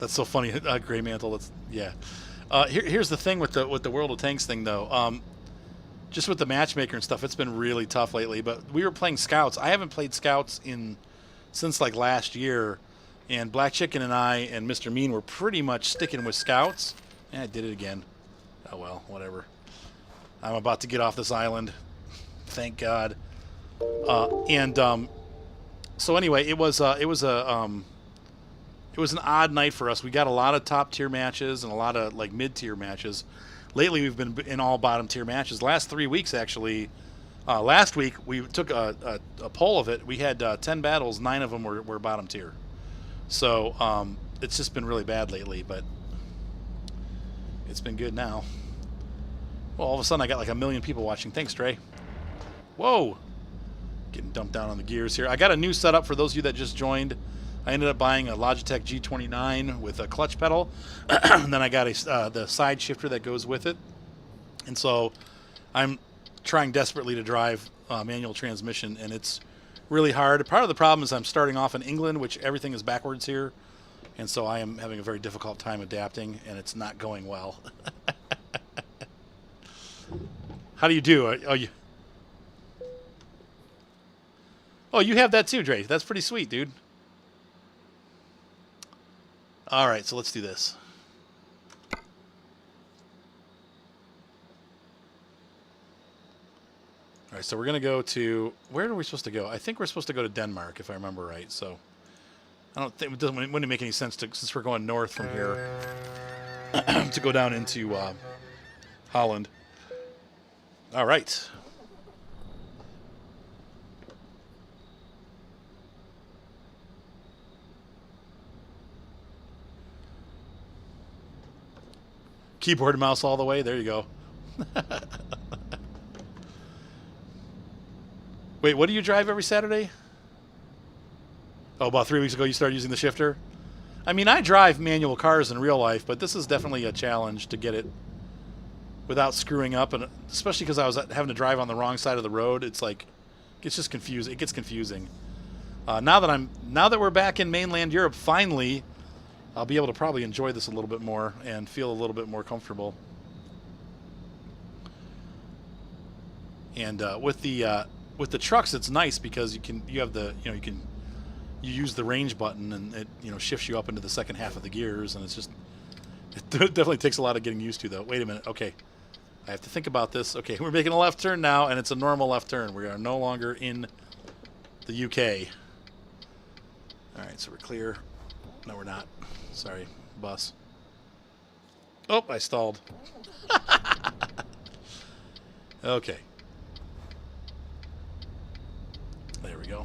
so funny. Gray Mantle. Yeah. Here's the thing with the World of Tanks thing, though. Just with the matchmaker and stuff, it's been really tough lately. But we were playing Scouts. I haven't played Scouts since like last year. And Black Chicken and I and Mr. Mean were pretty much sticking with Scouts. Yeah, I did it again. Oh well, whatever. I'm about to get off this island. Thank God. So anyway, it was an odd night for us. We got a lot of top tier matches and a lot of like mid tier matches. Lately, we've been in all bottom tier matches. Last 3 weeks, actually, Last week we took a poll of it. We had 10 battles. 9 of them were bottom tier. So it's just been really bad lately, but it's been good now. Well, all of a sudden I got like 1 million people watching. Thanks, Trey. Whoa. Getting dumped down on the gears here. I got a new setup for those of you that just joined. I ended up buying a Logitech G29 with a clutch pedal. And then I got the side shifter that goes with it. And so I'm trying desperately to drive manual transmission, and it's really hard. Part of the problem is I'm starting off in England, which everything is backwards here. And so I am having a very difficult time adapting, and it's not going well. How do you do? Oh, you have that too, Dre. That's pretty sweet, dude. All right, so let's do this. All right, so we're going to go to... Where are we supposed to go? I think we're supposed to go to Denmark, if I remember right. So I don't think... wouldn't make any sense, since we're going north from here, to go down into Holland. All right. Keyboard and mouse all the way. There you go. Wait, what do you drive every Saturday? Oh, about 3 weeks ago you started using the shifter? I mean, I drive manual cars in real life, but this is definitely a challenge to get it without screwing up, and especially because I was having to drive on the wrong side of the road. It's like, it's just confusing. It gets confusing. Now that we're back in mainland Europe, finally, I'll be able to probably enjoy this a little bit more and feel a little bit more comfortable. And with the trucks, it's nice because you use the range button, and it shifts you up into the second half of the gears, and it definitely takes a lot of getting used to, though. Wait a minute. Okay, I have to think about this. Okay, we're making a left turn now, and it's a normal left turn. We are no longer in the UK. All right, so we're clear. No, we're not. Sorry, bus. Oh, I stalled. Okay. There we go.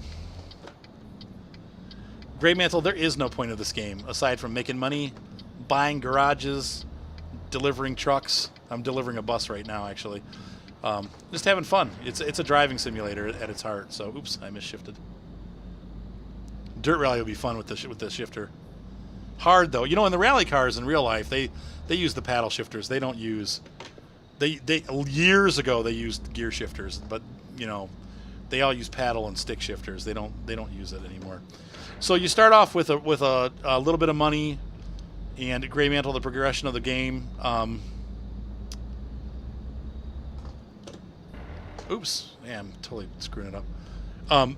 Gray Mantle, there is no point of this game aside from making money, buying garages, delivering trucks. I'm delivering a bus right now, actually. Just having fun. It's a driving simulator at its heart. So, oops, I misshifted. Dirt rally will be fun with the shifter. Hard though. In the rally cars in real life, they use the paddle shifters. They don't use. They years ago they used gear shifters, but they all use paddle and stick shifters. They don't use it anymore. So you start off with a little bit of money, and Gray Mantle, the progression of the game. Oops, yeah, I'm totally screwing it up.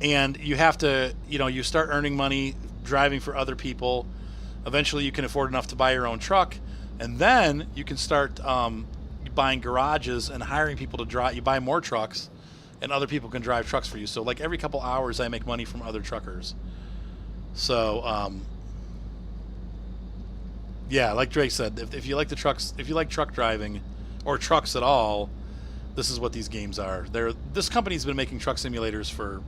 And you have to, you start earning money driving for other people. Eventually, you can afford enough to buy your own truck, and then you can start buying garages and hiring people to drive. You buy more trucks, and other people can drive trucks for you. So, like every couple hours, I make money from other truckers. So, yeah, like Drake said, if you like the trucks, if you like truck driving or trucks at all, this is what these games are. This company's been making truck simulators for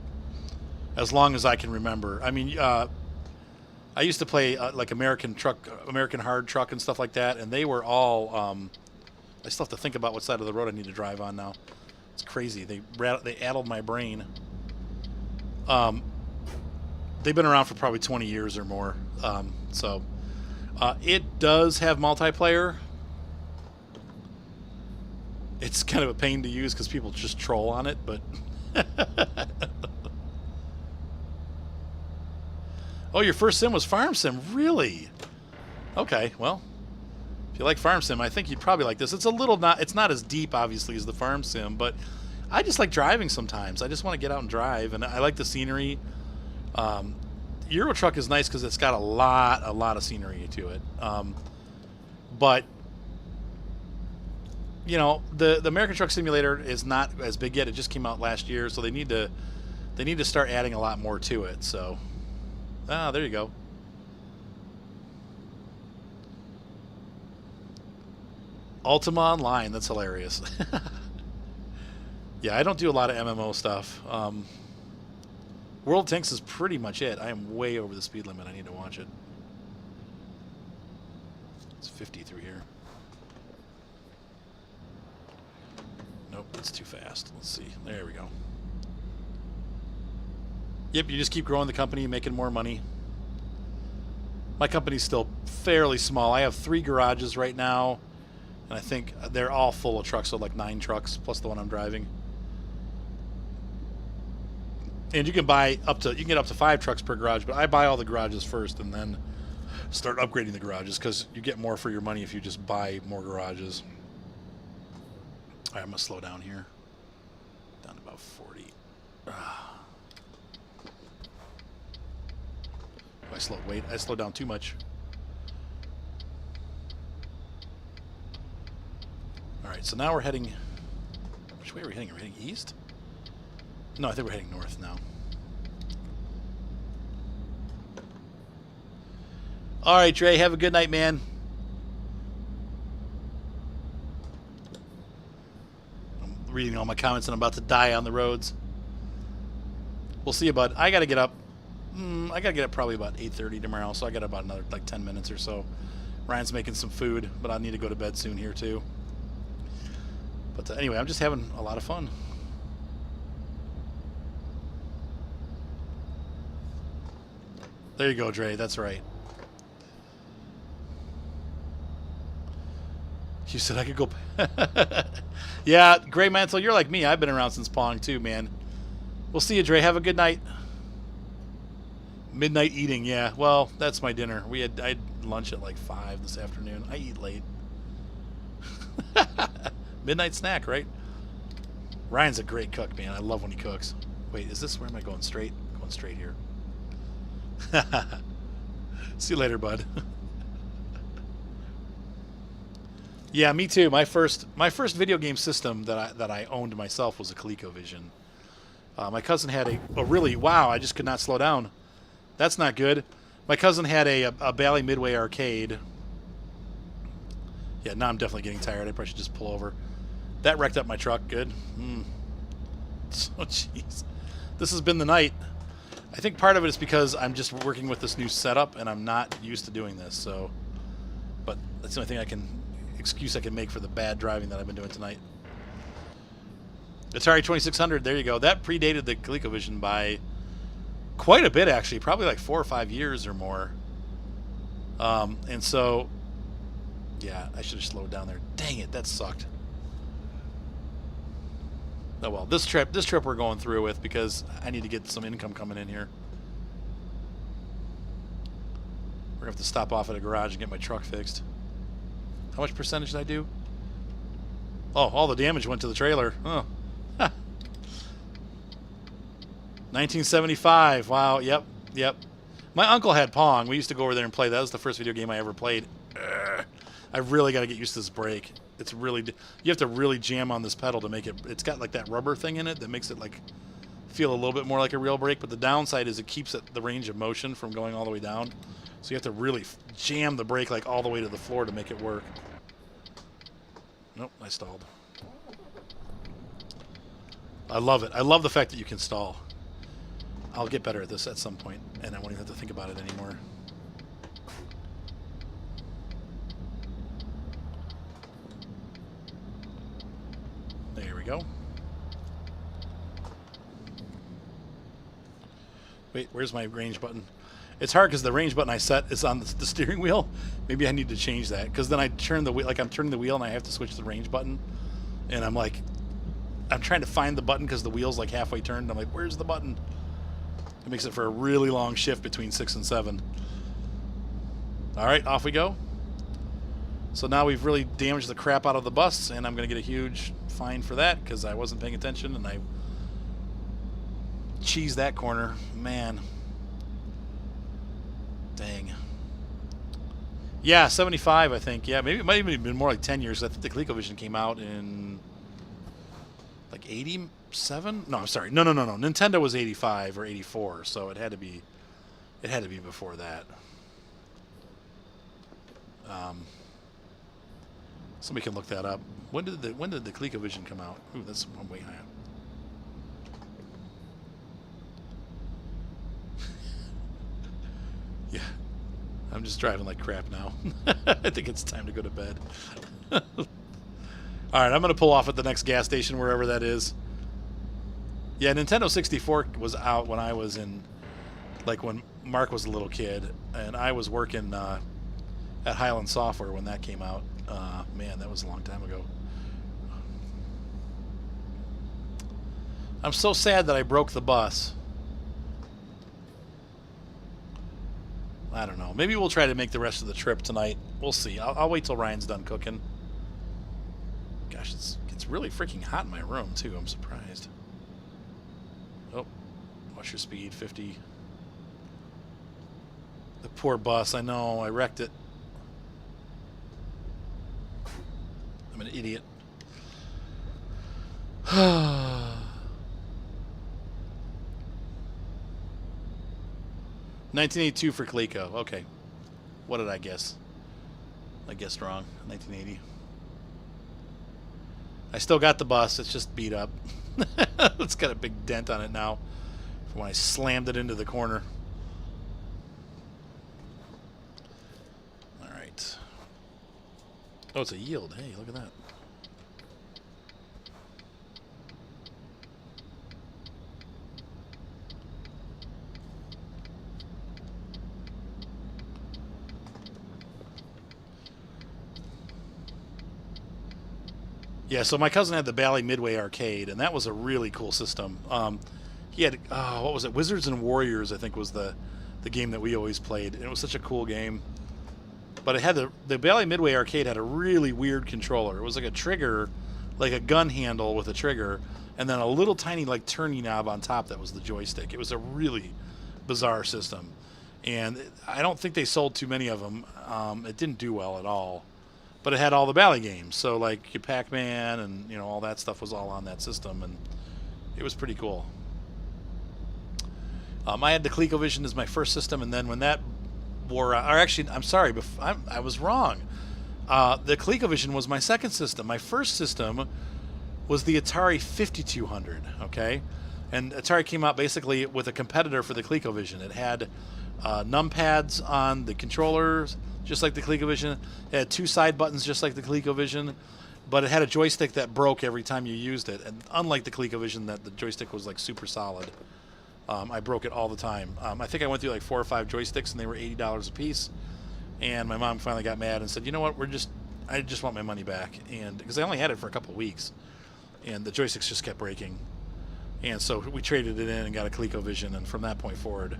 as long as I can remember. I mean, I used to play like American hard truck and stuff like that, and they were all. I still have to think about what side of the road I need to drive on now. It's crazy. They addled my brain. They've been around for probably 20 years or more. So it does have multiplayer. It's kind of a pain to use because people just troll on it, but. Oh, your first sim was Farm Sim? Really? Okay, well, if you like Farm Sim, I think you'd probably like this. It's not as deep, obviously, as the Farm Sim, but I just like driving sometimes. I just want to get out and drive, and I like the scenery. Euro Truck is nice because it's got a lot of scenery to it. But, the American Truck Simulator is not as big yet. It just came out last year, so they need to start adding a lot more to it, so... Ah, there you go. Ultima Online. That's hilarious. Yeah, I don't do a lot of MMO stuff. World Tanks is pretty much it. I am way over the speed limit. I need to watch it. It's 50 through here. Nope, it's too fast. Let's see. There we go. Yep, you just keep growing the company, making more money. My company's still fairly small. I have 3 garages right now, and I think they're all full of trucks, so like 9 trucks plus the one I'm driving. And you can buy up to, you can get up to 5 trucks per garage, but I buy all the garages first and then start upgrading the garages because you get more for your money if you just buy more garages. All right, I'm gonna slow down here. Down to about 40. I slowed. Wait, I slowed down too much. All right, so now we're heading. Which way are we heading? Are we heading east? No, I think we're heading north now. All right, Dre, have a good night, man. I'm reading all my comments and I'm about to die on the roads. We'll see you, bud. I got to get up. I got to get up probably about 8:30 tomorrow, so I got about another like 10 minutes or so. Ryan's making some food, but I need to go to bed soon here too. But anyway, I'm just having a lot of fun. There you go, Dre. That's right. You said I could go. Yeah, Gray Mantle, you're like me. I've been around since Pong too, man. We'll see you, Dre. Have a good night. Midnight eating, yeah. Well, that's my dinner. I had lunch at like 5 this afternoon. I eat late. Midnight snack, right? Ryan's a great cook, man. I love when he cooks. Wait, is this, where am I going? Straight? Going straight here. See you later, bud. Yeah, me too. My first video game system that I owned myself was a ColecoVision. My cousin had a really, wow, I just could not slow down. That's not good. My cousin had a Bally Midway arcade. Yeah, now I'm definitely getting tired. I probably should just pull over. That wrecked up my truck. Good. So, jeez. This has been the night. I think part of it is because I'm just working with this new setup and I'm not used to doing this. So, but that's the only excuse I can make for the bad driving that I've been doing tonight. Atari 2600. There you go. That predated the ColecoVision by quite a bit, actually, probably like 4 or 5 years or more. And so, yeah, I should have slowed down there. Dang it, that sucked. Oh well, this trip we're going through with because I need to get some income coming in here. We're gonna have to stop off at a garage and get my truck fixed. How much percentage did I do? Oh, all the damage went to the trailer. Oh. 1975. Wow. Yep. My uncle had Pong. We used to go over there and play. That was the first video game I ever played. I really got to get used to this brake. It's really, you have to really jam on this pedal to make it. It's got like that rubber thing in it that makes it like feel a little bit more like a real brake. But the downside is it keeps the range of motion from going all the way down. So you have to really jam the brake like all the way to the floor to make it work. Nope, I stalled. I love it. I love the fact that you can stall. I'll get better at this at some point, and I won't even have to think about it anymore. There we go. Wait, where's my range button? It's hard because the range button I set is on the steering wheel. Maybe I need to change that because then I turn the wheel, like I'm turning the wheel and I have to switch the range button, and I'm like, I'm trying to find the button because the wheel's like halfway turned. I'm like, where's the button? It makes it for a really long shift between 6 and 7. All right, off we go. So now we've really damaged the crap out of the bus, and I'm going to get a huge fine for that because I wasn't paying attention and I cheesed that corner. Man. Dang. Yeah, 75, I think. Yeah, maybe it might even have been more like 10 years. I think the ColecoVision came out in like 87? No, I'm sorry. No. Nintendo was 85 or 84, so it had to be before that. Somebody can look that up. When did the ColecoVision come out? Ooh, that's one way high. I'm just driving like crap now. I think it's time to go to bed. All right, I'm going to pull off at the next gas station, wherever that is. Yeah, Nintendo 64 was out when I was in, like when Mark was a little kid, and I was working at Highland Software when that came out. Man, that was a long time ago. I'm so sad that I broke the bus. I don't know. Maybe we'll try to make the rest of the trip tonight. We'll see. I'll wait till Ryan's done cooking. Gosh, it's really freaking hot in my room, too. I'm surprised. Oh, watch your speed, 50. The poor bus. I know. I wrecked it. I'm an idiot. 1982 for Coleco. Okay. What did I guess? I guessed wrong. 1980. I still got the bus. It's just beat up. It's got a big dent on it now from when I slammed it into the corner. All right. Oh, it's a yield. Hey, look at that. Yeah, so my cousin had the Bally Midway Arcade, and that was a really cool system. He had, what was it? Wizards and Warriors, I think, was the game that we always played. And it was such a cool game. But it had the Bally Midway Arcade had a really weird controller. It was like a trigger, like a gun handle with a trigger, and then a little tiny like turning knob on top that was the joystick. It was a really bizarre system. And I don't think they sold too many of them. It didn't do well at all. But it had all the Bally games, so like your Pac-Man and all that stuff was all on that system, and it was pretty cool. I had the ColecoVision as my first system, and then when that wore out, or actually, I'm sorry, I was wrong. The ColecoVision was my second system. My first system was the Atari 5200. Okay, and Atari came out basically with a competitor for the ColecoVision. It had numpads on the controllers, just like the ColecoVision. It had two side buttons, just like the ColecoVision, but it had a joystick that broke every time you used it. And unlike the ColecoVision, that the joystick was like super solid. I broke it all the time. I think I went through like 4 or 5 joysticks, and they were $80 a piece. And my mom finally got mad and said, "You know what? I just want my money back." And because I only had it for a couple of weeks, and the joysticks just kept breaking. And so we traded it in and got a ColecoVision, and from that point forward,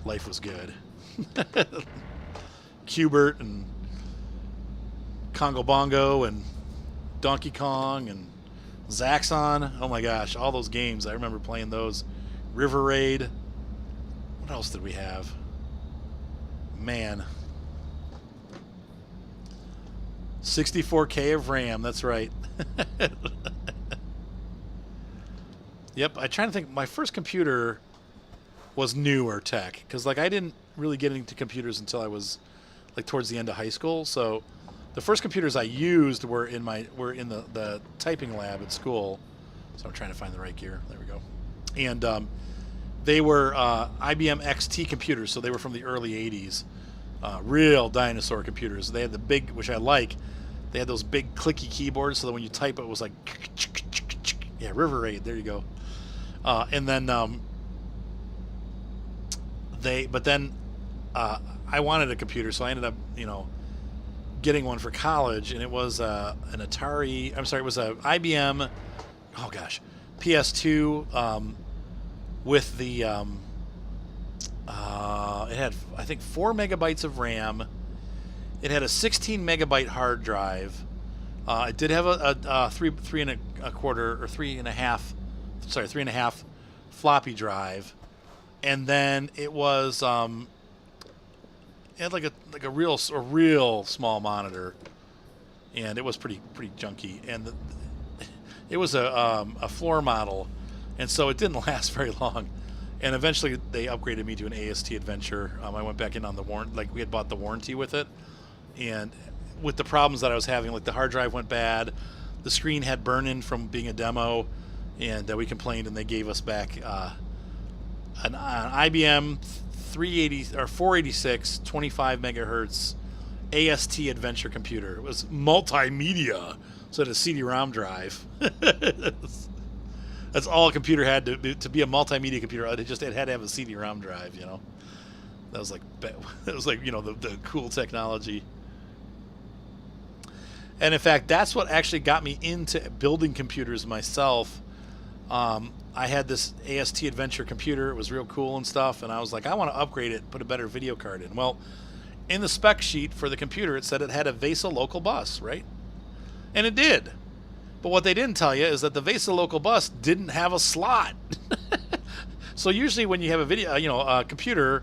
life was good. Cubert and Congo Bongo and Donkey Kong and Zaxxon. Oh my gosh, all those games. I remember playing those. River Raid. What else did we have? Man. 64K of RAM, that's right. Yep, I'm trying to think. My first computer was newer tech, because like I didn't really get into computers until I was like towards the end of high school. So the first computers I used were in the typing lab at school. So I'm trying to find the right gear. There we go. And they were IBM XT computers, so they were from the early 80s. Real dinosaur computers. They had the big, which I like, they had those big clicky keyboards, so that when you type it was like, yeah, River Raid, there you go. And then I wanted a computer, so I ended up, getting one for college, and it was an Atari. I'm sorry, it was a IBM. Oh gosh, PS2 with the. It had, I think, 4 megabytes of RAM. It had a 16 megabyte hard drive. It did have a 3.5 floppy drive, and then it was it had like a real small monitor, and it was pretty junky, and it was a floor model, and so it didn't last very long. And eventually they upgraded me to an AST Adventure. I went back in on the warranty, like we had bought the warranty with it, and with the problems that I was having, like the hard drive went bad, the screen had burn-in from being a demo, and we complained, and they gave us back an IBM 380 or 486 25 megahertz AST adventure computer. It was multimedia, so it had a CD-ROM drive. That's all a computer had to be a multimedia computer. It had to have a CD-ROM drive, you know. That was like you know, the cool technology. And in fact, that's what actually got me into building computers myself. I had this AST adventure computer. It was real cool and stuff, and I was like, I want to upgrade it, put a better video card in. Well, in the spec sheet for the computer, it said it had a VESA local bus, right? And it did. But what they didn't tell you is that the VESA local bus didn't have a slot. So usually when you have a video, a computer,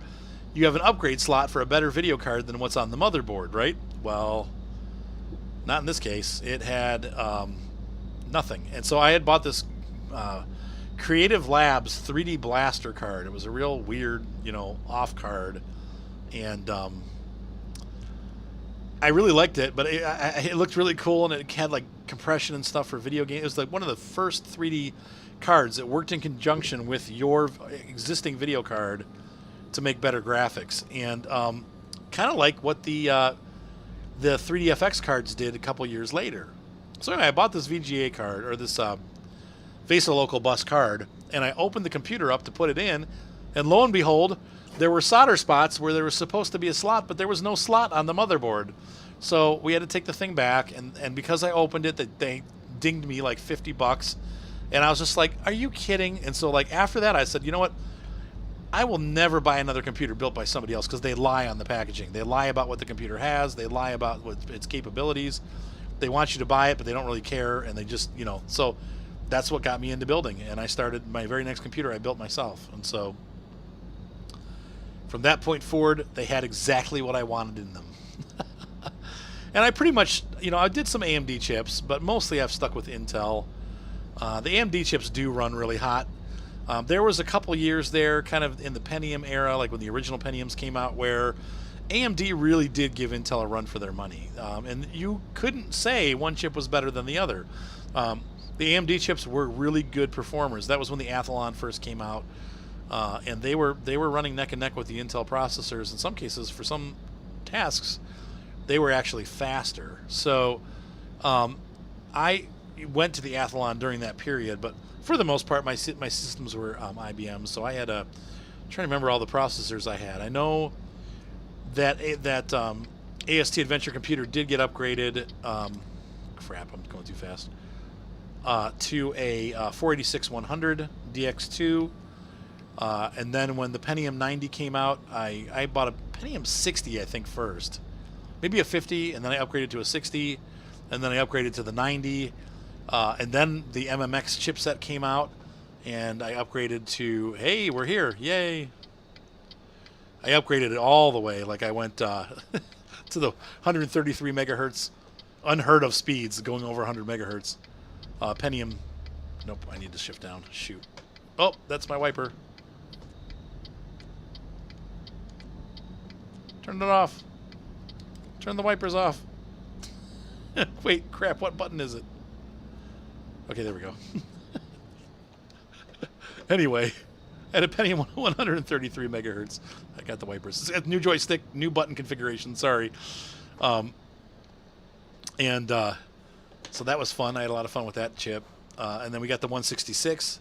you have an upgrade slot for a better video card than what's on the motherboard, right? Well, not in this case. It had nothing. And so I had bought this Creative Labs 3D Blaster card. It was a real weird, off card. And I really liked it, but it looked really cool, and it had like compression and stuff for video games. It was like one of the first 3D cards that worked in conjunction with your existing video card to make better graphics, and kind of like what the 3DFX cards did a couple years later. So anyway, I bought this VGA card, or this VESA local bus card, and I opened the computer up to put it in, and lo and behold, there were solder spots where there was supposed to be a slot, but there was no slot on the motherboard. So we had to take the thing back, and because I opened it, they dinged me like $50, and I was just like, are you kidding? And so like after that, I said, you know what? I will never buy another computer built by somebody else, because they lie on the packaging. They lie about what the computer has. They lie about its capabilities. They want you to buy it, but they don't really care, and they just, so that's what got me into building. And I started my very next computer I built myself. And so from that point forward, they had exactly what I wanted in them. And I pretty much, I did some AMD chips, but mostly I've stuck with Intel. The AMD chips do run really hot. There was a couple years there, kind of in the Pentium era, like when the original Pentiums came out, where AMD really did give Intel a run for their money. And you couldn't say one chip was better than the other. The AMD chips were really good performers. That was when the Athlon first came out. And they were running neck and neck with the Intel processors. In some cases, for some tasks, they were actually faster. So I went to the Athlon during that period, but for the most part, my systems were IBM. So I had I'm trying to remember all the processors I had. I know that AST Adventure computer did get upgraded. Crap, I'm going too fast. To a 486-100 DX2. And then when the Pentium 90 came out, I bought a Pentium 60, I think, first. Maybe a 50, and then I upgraded to a 60, and then I upgraded to the 90. And then the MMX chipset came out, and I upgraded to, hey, we're here, yay. I upgraded it all the way. Like I went to the 133 megahertz, unheard of speeds, going over 100 megahertz. Pentium, nope, I need to shift down, shoot. Oh, that's my wiper. Turn it off. Turn the wipers off. Wait, crap, what button is it? Okay, there we go. Anyway, at a Pentium 133 megahertz, I got the wipers. It's a new joystick, new button configuration, sorry. So that was fun. I had a lot of fun with that chip. And then we got the 166.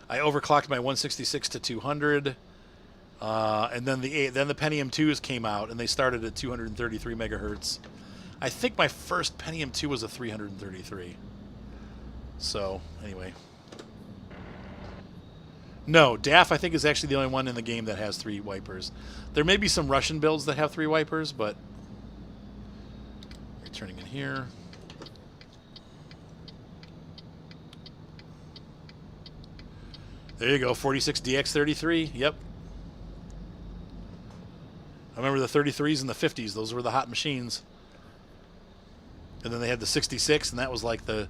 I overclocked my 166 to 200. And then the Pentium 2s came out, and they started at 233 megahertz. I think my first Pentium 2 was a 333. So, anyway. No, DAF, I think, is actually the only one in the game that has 3 wipers. There may be some Russian builds that have 3 wipers, but... Turning in here. There you go, 46DX33. Yep. I remember the 33s and the 50s. Those were the hot machines. And then they had the 66, and that was like the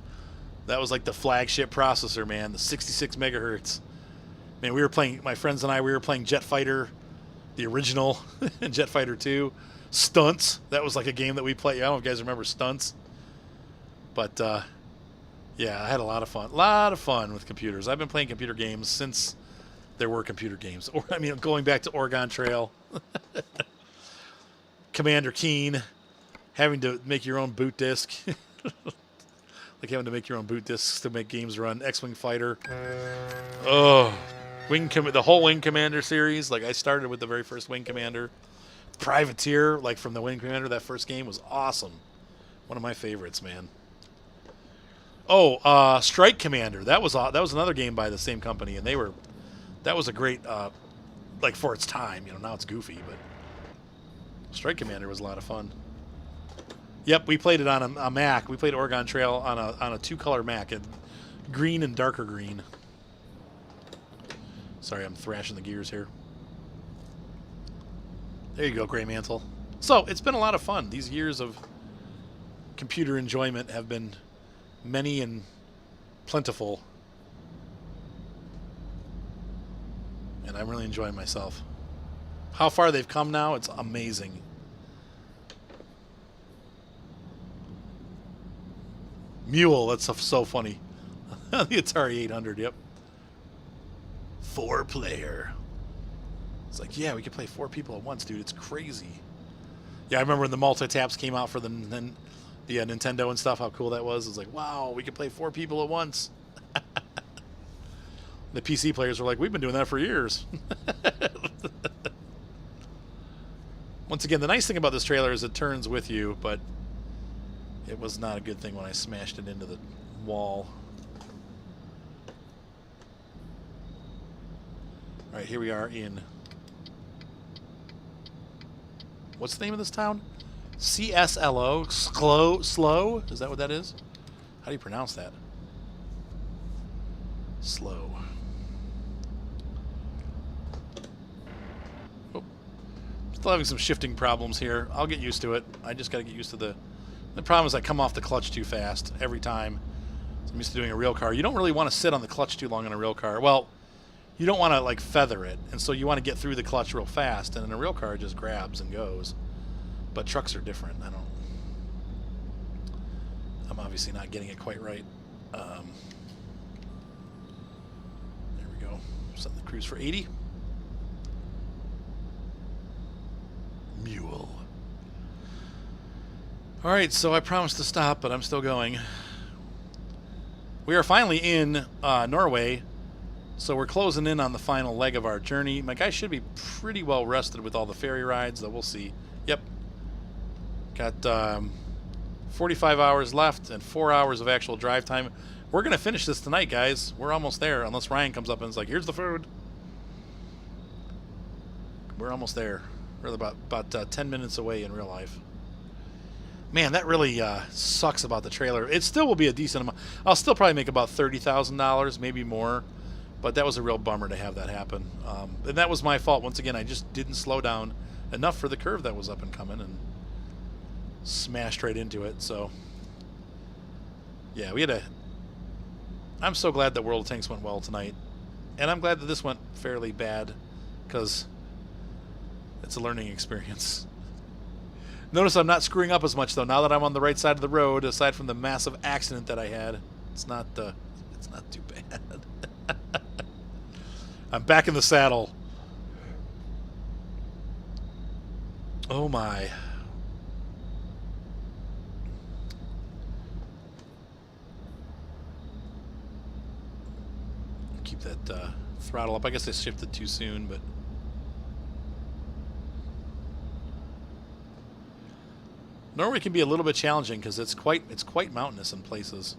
flagship processor, man. The 66 megahertz. Man, we were playing, my friends and I, we were playing Jet Fighter, the original, and Jet Fighter 2. Stunts. That was like a game that we played. I don't know if you guys remember Stunts. But, yeah, I had a lot of fun. A lot of fun with computers. I've been playing computer games since there were computer games. Or, I mean, going back to Oregon Trail. Commander Keen, having to make your own boot disk. Like having to make your own boot disks to make games run. X-Wing Fighter. Oh, the whole Wing Commander series. Like I started with the very first Wing Commander. Privateer, like from the Wing Commander, that first game was awesome. One of my favorites, man. Oh, Strike Commander. That was another game by the same company, and that was a great, like for its time. You know, now it's goofy, but Strike Commander was a lot of fun. Yep, we played it on a Mac. We played Oregon Trail on a 2-color Mac, green and darker green. Sorry, I'm thrashing the gears here. There you go, Gray Mantle. So it's been a lot of fun. These years of computer enjoyment have been many and plentiful, and I'm really enjoying myself. How far they've come now, it's amazing. Mule, that's so funny. The Atari 800, yep. 4-player. It's like, yeah, we can play 4 people at once, dude. It's crazy. Yeah, I remember when the multi-taps came out for the Nintendo and stuff, how cool that was. It was like, wow, we can play 4 people at once. The PC players were like, we've been doing that for years. Once again, the nice thing about this trailer is it turns with you, but it was not a good thing when I smashed it into the wall. All right, here we are in... What's the name of this town? CSLO? Slow? Is that what that is? How do you pronounce that? Slow. Oh. Still having some shifting problems here. I'll get used to it. I just got to get used to the problem is I come off the clutch too fast every time. So I'm used to doing a real car. You don't really want to sit on the clutch too long in a real car. Well, you don't want to like feather it, and so you want to get through the clutch real fast, and in a real car it just grabs and goes. But trucks are different. I'm obviously not getting it quite right. There we go. Setting the cruise for 80. Mule. All right, so I promised to stop, but I'm still going. We are finally in Norway, so we're closing in on the final leg of our journey. My guy should be pretty well rested with all the ferry rides, though we'll see. Yep. Got 45 hours left and 4 hours of actual drive time. We're going to finish this tonight, guys. We're almost there, unless Ryan comes up and is like, here's the food. We're almost there. We're about 10 minutes away in real life. Man, that really sucks about the trailer. It still will be a decent amount. I'll still probably make about $30,000, maybe more. But that was a real bummer to have that happen. And that was my fault. Once again, I just didn't slow down enough for the curve that was up and coming and smashed right into it. So, yeah, I'm so glad that World of Tanks went well tonight. And I'm glad that this went fairly bad because it's a learning experience. Notice I'm not screwing up as much, though, now that I'm on the right side of the road, aside from the massive accident that I had. It's not too bad. I'm back in the saddle. Oh, my. Keep that throttle up. I guess I shifted too soon, but... Norway can be a little bit challenging because it's quite mountainous in places.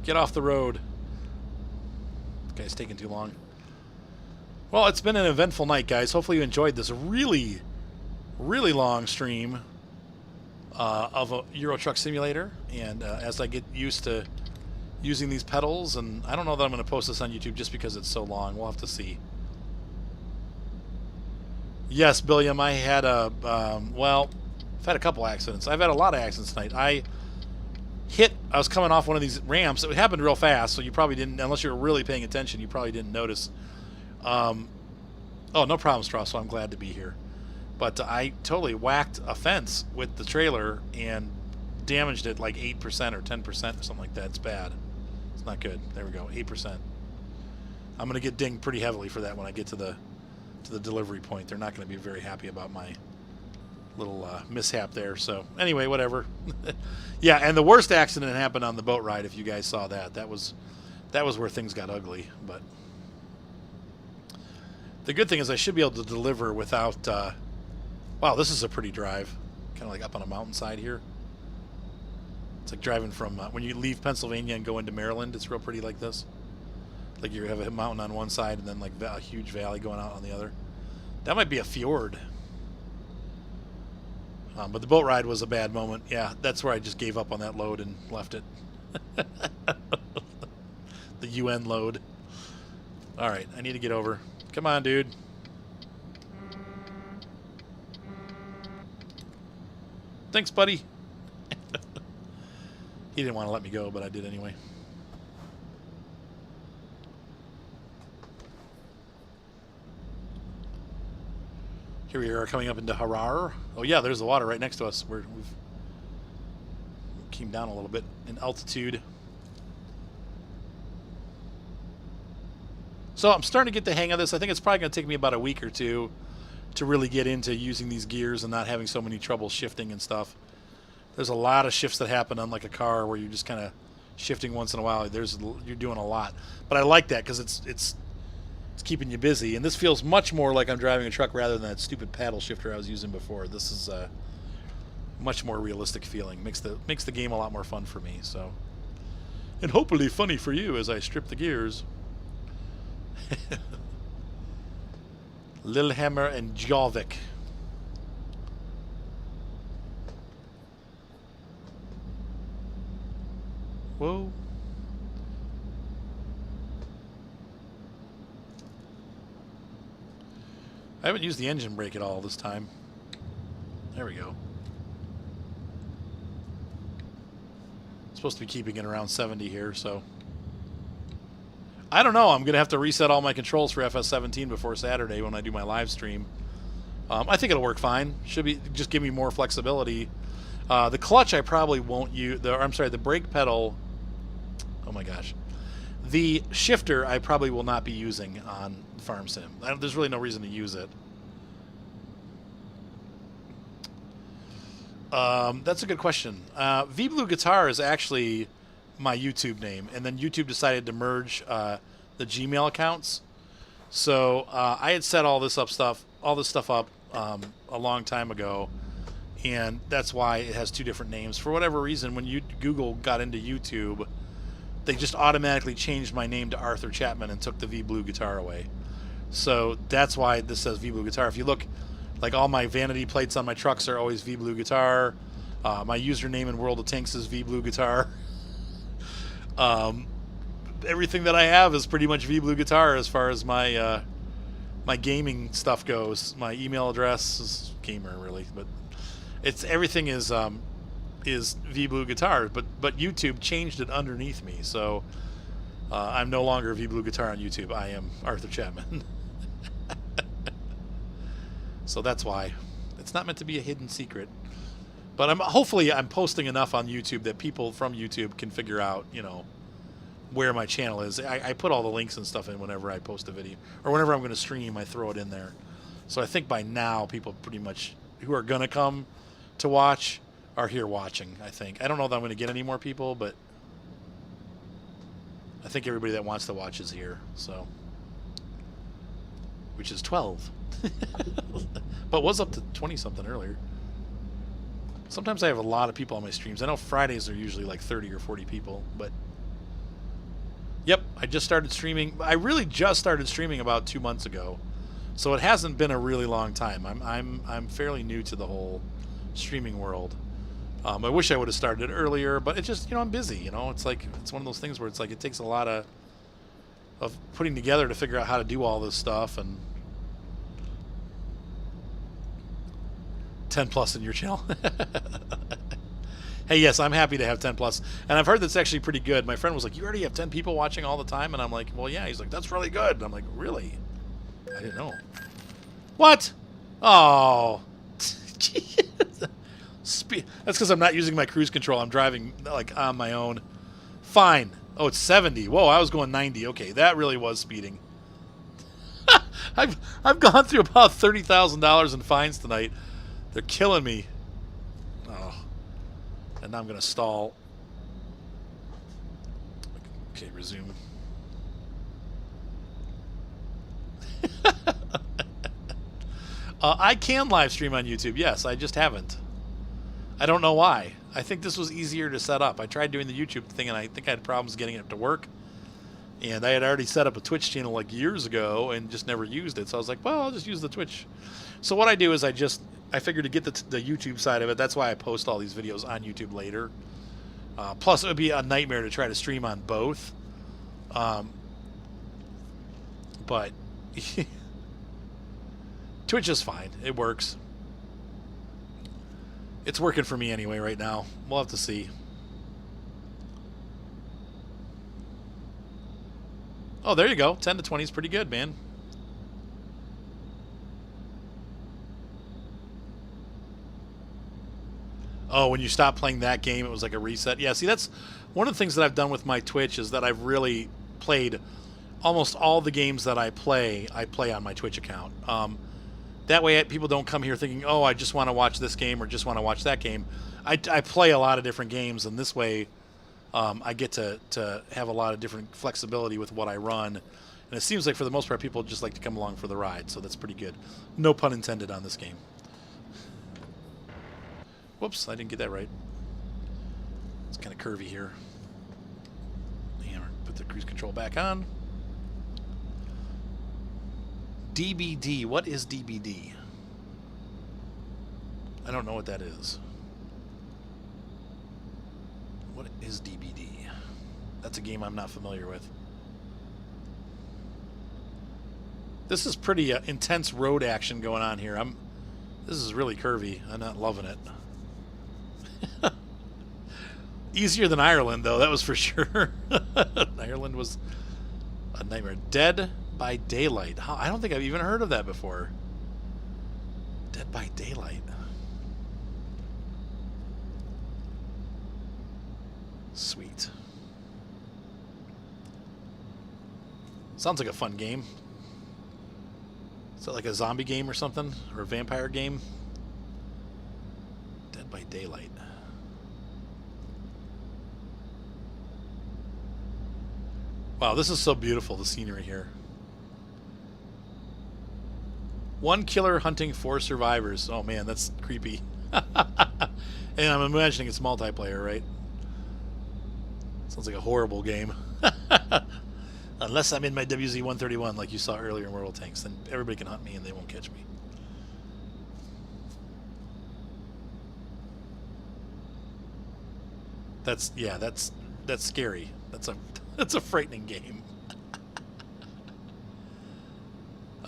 Get off the road. This guy's taking too long. Well, it's been an eventful night, guys. Hopefully you enjoyed this really, really long stream of a Euro Truck Simulator. And as I get used to using these pedals, and I don't know that I'm going to post this on YouTube just because it's so long. We'll have to see. Yes, Billiam, I had well, I've had a couple accidents. I've had a lot of accidents tonight. I was coming off one of these ramps. It happened real fast, so you probably didn't, unless you were really paying attention, you probably didn't notice. Oh, no problem, Strauss, so I'm glad to be here. But I totally whacked a fence with the trailer and damaged it like 8% or 10% or something like that. It's bad. It's not good. There we go. 8%. I'm going to get dinged pretty heavily for that when I get to the delivery point. They're not going to be very happy about my little mishap there. So anyway, whatever. Yeah, and the worst accident happened on the boat ride. If you guys saw that, that was where things got ugly. But the good thing is I should be able to deliver without. Wow, this is a pretty drive. Kind of like up on a mountainside here. It's like driving from when you leave Pennsylvania and go into Maryland. It's real pretty like this. Like you have a mountain on one side and then like a huge valley going out on the other. That might be a fjord. But the boat ride was a bad moment. Yeah, that's where I just gave up on that load and left it. The UN load. All right, I need to get over. Come on, dude. Thanks, buddy. He didn't want to let me go, but I did anyway. Here we are coming up into Harar. Oh yeah, there's the water right next to us. We've came down a little bit in altitude. So I'm starting to get the hang of this. I think it's probably going to take me about a week or two to really get into using these gears and not having so many trouble shifting and stuff. There's a lot of shifts that happen unlike a car where you're just kind of shifting once in a while. You're doing a lot. But I like that because it's keeping you busy. And this feels much more like I'm driving a truck rather than that stupid paddle shifter I was using before. This is a much more realistic feeling. Makes the game a lot more fun for me. So, and hopefully funny for you as I strip the gears. Lillehammer and Javik. Whoa. I haven't used the engine brake at all this time. There we go. Supposed to be keeping it around 70 here, so I don't know. I'm going to have to reset all my controls for FS17 before Saturday when I do my live stream. I think it'll work fine. Should be just give me more flexibility. The clutch I probably won't use. I'm sorry, the brake pedal. Oh my gosh. The shifter I probably will not be using on Farm Sim. There's really no reason to use it. That's a good question. V-Blue Guitar is actually my YouTube name, and then YouTube decided to merge the Gmail accounts. So I had set all this stuff up a long time ago, and that's why it has two different names. For whatever reason, when Google got into YouTube, they just automatically changed my name to Arthur Chapman and took the V-Blue Guitar away. So that's why this says V-Blue Guitar. If you look, like all my vanity plates on my trucks are always V-Blue Guitar. My username in World of Tanks is V-Blue Guitar. Everything that I have is pretty much V-Blue Guitar as far as my my gaming stuff goes. My email address is gamer really, but everything is V-Blue Guitar. But YouTube changed it underneath me, so I'm no longer V-Blue Guitar on YouTube. I am Arthur Chapman. So that's why it's not meant to be a hidden secret. But hopefully I'm posting enough on YouTube that people from YouTube can figure out, where my channel is. I put all the links and stuff in whenever I post a video, or whenever I'm going to stream, I throw it in there. So I think by now people pretty much who are going to come to watch are here watching. I think I don't know that I'm going to get any more people, but I think everybody that wants to watch is here. So, which is 12, but was up to 20 something earlier. Sometimes I have a lot of people on my streams. I know Fridays are usually like 30 or 40 people, but yep, I just started streaming. I really just started streaming about 2 months ago, so it hasn't been a really long time. I'm fairly new to the whole streaming world. I wish I would have started it earlier, but it's just I'm busy. It's like it's one of those things where it's like it takes a lot of putting together to figure out how to do all this stuff. And 10 plus in your channel. Hey, yes, I'm happy to have 10 plus, and I've heard that's actually pretty good. My friend was like, "You already have 10 people watching all the time," and I'm like, "Well, yeah." He's like, "That's really good." And I'm like, "Really? I didn't know." What? Oh, that's because I'm not using my cruise control. I'm driving like on my own. Fine. Oh, it's 70. Whoa, I was going 90. Okay, that really was speeding. I've gone through about $30,000 in fines tonight. They're killing me. Oh, and now I'm gonna stall. Okay, resume. I can live stream on YouTube. Yes, I just haven't. I don't know why. I think this was easier to set up. I tried doing the YouTube thing, and I think I had problems getting it to work. And I had already set up a Twitch channel like years ago and just never used it. So I was like, well, I'll just use the Twitch. So what I do is I figured to get the YouTube side of it. That's why I post all these videos on YouTube later. Plus, it would be a nightmare to try to stream on both. But Twitch is fine. It works. It's working for me anyway right now. We'll have to see. Oh, there you go. 10 to 20 is pretty good, man. Oh, when you stop playing that game, it was like a reset. Yeah, see, that's one of the things that I've done with my Twitch is that I've really played almost all the games that I play on my Twitch account. That way people don't come here thinking, oh, I just want to watch this game or just want to watch that game. I play a lot of different games, and this way I get to have a lot of different flexibility with what I run. And it seems like for the most part people just like to come along for the ride, so that's pretty good. No pun intended on this game. Whoops, I didn't get that right. It's kind of curvy here. And put the cruise control back on. DBD. What is DBD? I don't know what that is. What is DBD? That's a game I'm not familiar with. This is pretty intense road action going on here. This is really curvy. I'm not loving it. Easier than Ireland, though, that was for sure. Ireland was a nightmare. Dead by Daylight. I don't think I've even heard of that before. Dead by Daylight. Sweet. Sounds like a fun game. Is that like a zombie game or something? Or a vampire game? Dead by Daylight. Wow, this is so beautiful, the scenery here. One killer hunting 4 survivors. Oh man, that's creepy. And I'm imagining it's multiplayer, right? Sounds like a horrible game. Unless I'm in my WZ-131 like you saw earlier in World of Tanks, then everybody can hunt me and they won't catch me. That's scary. That's a frightening game.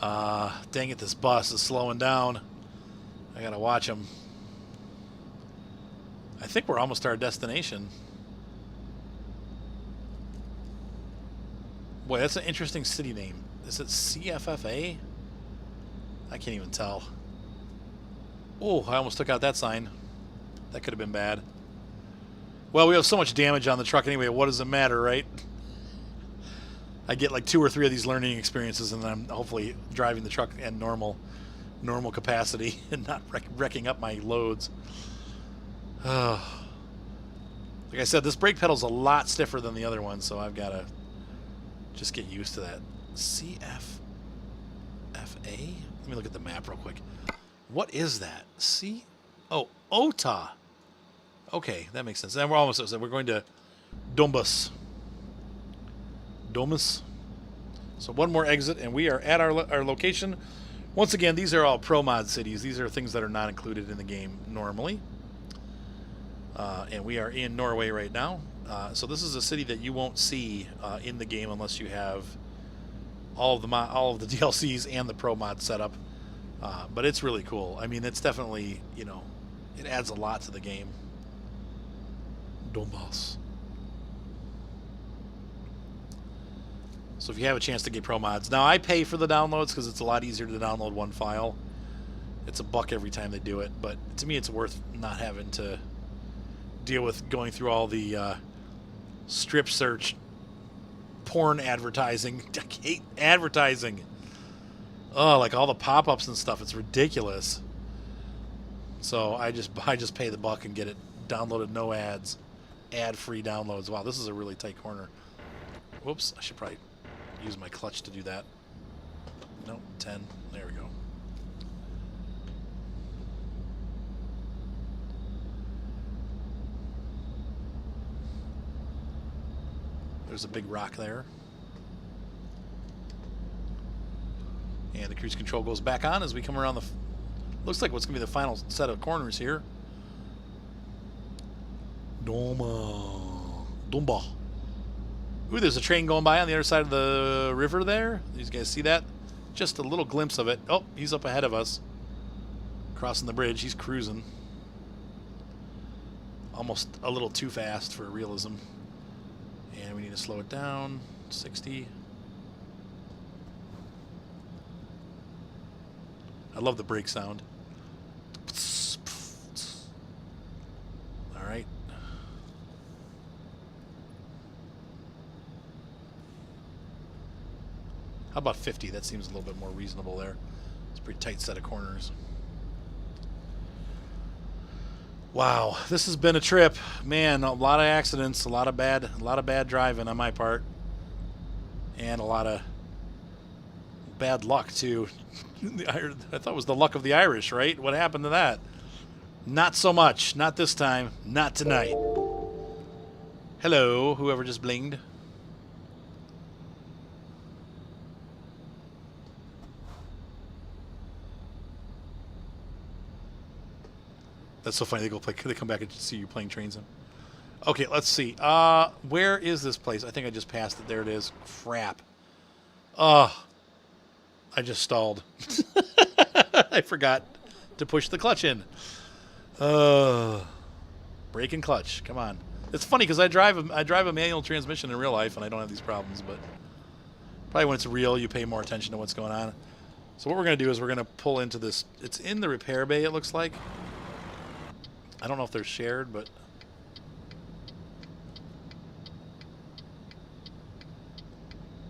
Dang it, this bus is slowing down. I gotta watch him. I think we're almost to our destination. Boy, that's an interesting city name. Is it CFFA? I can't even tell. Oh, I almost took out that sign. That could have been bad. Well, we have so much damage on the truck anyway. What does it matter, right? I get like 2 or 3 of these learning experiences, and then I'm hopefully driving the truck at normal capacity and not wrecking up my loads. Like I said, this brake pedal's a lot stiffer than the other one, so I've got to just get used to that. CFFA? Let me look at the map real quick. What is that? Oh, OTA. Okay, that makes sense. And we're almost at. We're going to Dombas. So one more exit, and we are at our location. Once again, these are all pro mod cities. These are things that are not included in the game normally. And we are in Norway right now. So this is a city that you won't see in the game unless you have all of the DLCs and the pro mod setup. But it's really cool. I mean, it's definitely, you know, it adds a lot to the game. Donbass. So if you have a chance to get pro mods. Now, I pay for the downloads because it's a lot easier to download one file. It's $1 every time they do it. But to me, it's worth not having to deal with going through all the strip search porn advertising. I hate advertising. Oh, like all the pop-ups and stuff. It's ridiculous. So I just pay the buck and get it downloaded, no ads, ad-free downloads. Wow, this is a really tight corner. Whoops, I should probably use my clutch to do that. Nope, 10. There we go. There's a big rock there. And the cruise control goes back on as we come around the... Looks like what's going to be the final set of corners here. Dumba. Ooh, there's a train going by on the other side of the river there. These guys see that? Just a little glimpse of it. Oh, he's up ahead of us. Crossing the bridge. He's cruising. Almost a little too fast for realism. And we need to slow it down. 60. I love the brake sound. All right. How about 50? That seems a little bit more reasonable there. It's a pretty tight set of corners. Wow, this has been a trip, man. A lot of accidents, a lot of bad driving on my part, and a lot of bad luck too. I thought it was the luck of the Irish, right? What happened to that? Not so much. Not this time. Not tonight. Hello, whoever just blinged. That's so funny. They come back and see you playing trains. Okay, let's see. Where is this place? I think I just passed it. There it is. Crap. I just stalled. I forgot to push the clutch in. Brake and clutch. Come on. It's funny because I drive a manual transmission in real life and I don't have these problems, but probably when it's real, you pay more attention to what's going on. So what we're going to do is we're going to pull into this. It's in the repair bay, it looks like. I don't know if they're shared, but...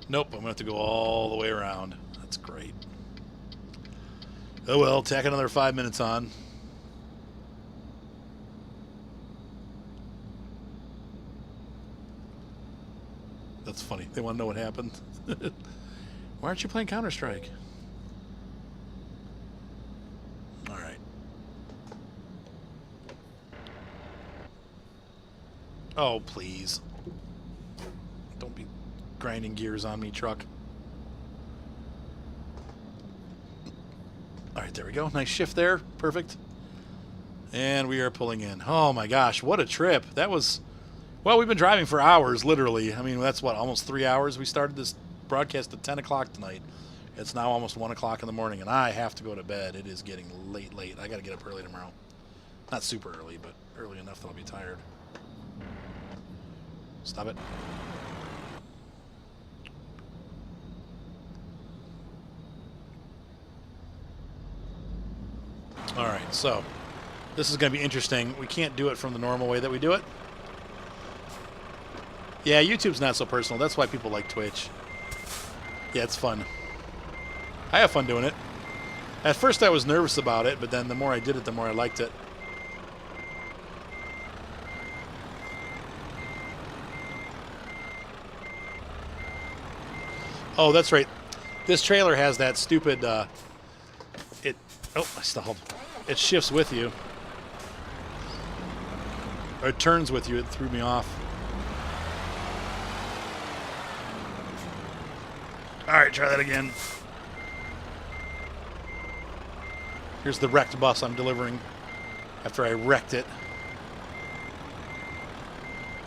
Nope, I'm going to have to go all the way around. That's great. Oh well, tack another 5 minutes on. That's funny. They want to know what happened. Why aren't you playing Counter-Strike? All right. Oh, please. Don't be grinding gears on me, truck. All right, there we go. Nice shift there. Perfect. And we are pulling in. Oh, my gosh. What a trip. That was... Well, we've been driving for hours, literally. I mean, that's what, almost 3 hours? We started this broadcast at 10 o'clock tonight. It's now almost 1 o'clock in the morning, and I have to go to bed. It is getting late. I got to get up early tomorrow. Not super early, but early enough that I'll be tired. Stop it. All right, so this is going to be interesting. We can't do it from the normal way that we do it. Yeah, YouTube's not so personal. That's why people like Twitch. Yeah, it's fun. I have fun doing it. At first I was nervous about it, but then the more I did it, the more I liked it. Oh, that's right. This trailer has that stupid, Oh, I stalled. It shifts with you. Or it turns with you. It threw me off. All right, try that again. Here's the wrecked bus I'm delivering after I wrecked it.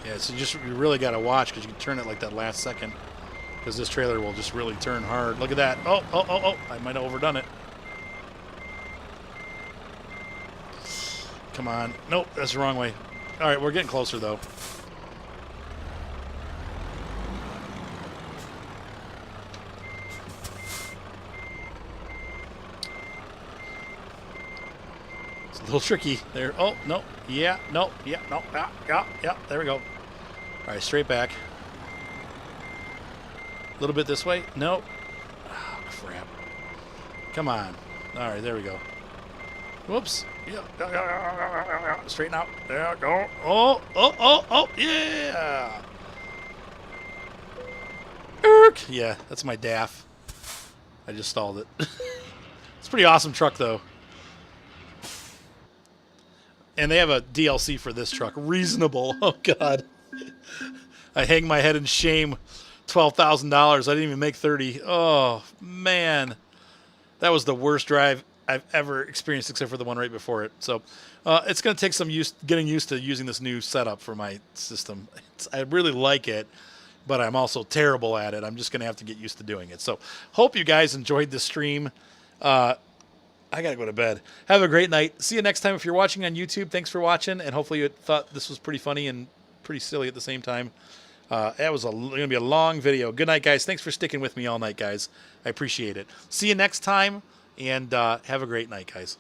Yeah, so you really got to watch because you can turn it like that last second because this trailer will just really turn hard. Look at that. Oh. I might have overdone it. Come on. Nope, that's the wrong way. All right, we're getting closer, though. It's a little tricky there. Oh, no. Yeah, no. Yeah, no. Yeah. There we go. All right, straight back. little bit this way. No. Oh, crap. Come on. All right, there we go. Whoops. Yeah. Straighten out. There, go. Oh, oh, oh, oh, yeah. Erk. Yeah, that's my DAF. I just stalled it. It's a pretty awesome truck, though. And they have a DLC for this truck. Reasonable. Oh, God. I hang my head in shame. $12,000. I didn't even make 30. Oh, man. That was the worst drive I've ever experienced, except for the one right before it. So it's going to take some getting used to using this new setup for my system. I really like it, but I'm also terrible at it. I'm just going to have to get used to doing it. So hope you guys enjoyed this stream. I got to go to bed. Have a great night. See you next time if you're watching on YouTube. Thanks for watching, and hopefully you thought this was pretty funny and pretty silly at the same time. That was going to be a long video. Good night, guys. Thanks for sticking with me all night, guys. I appreciate it. See you next time, and have a great night, guys.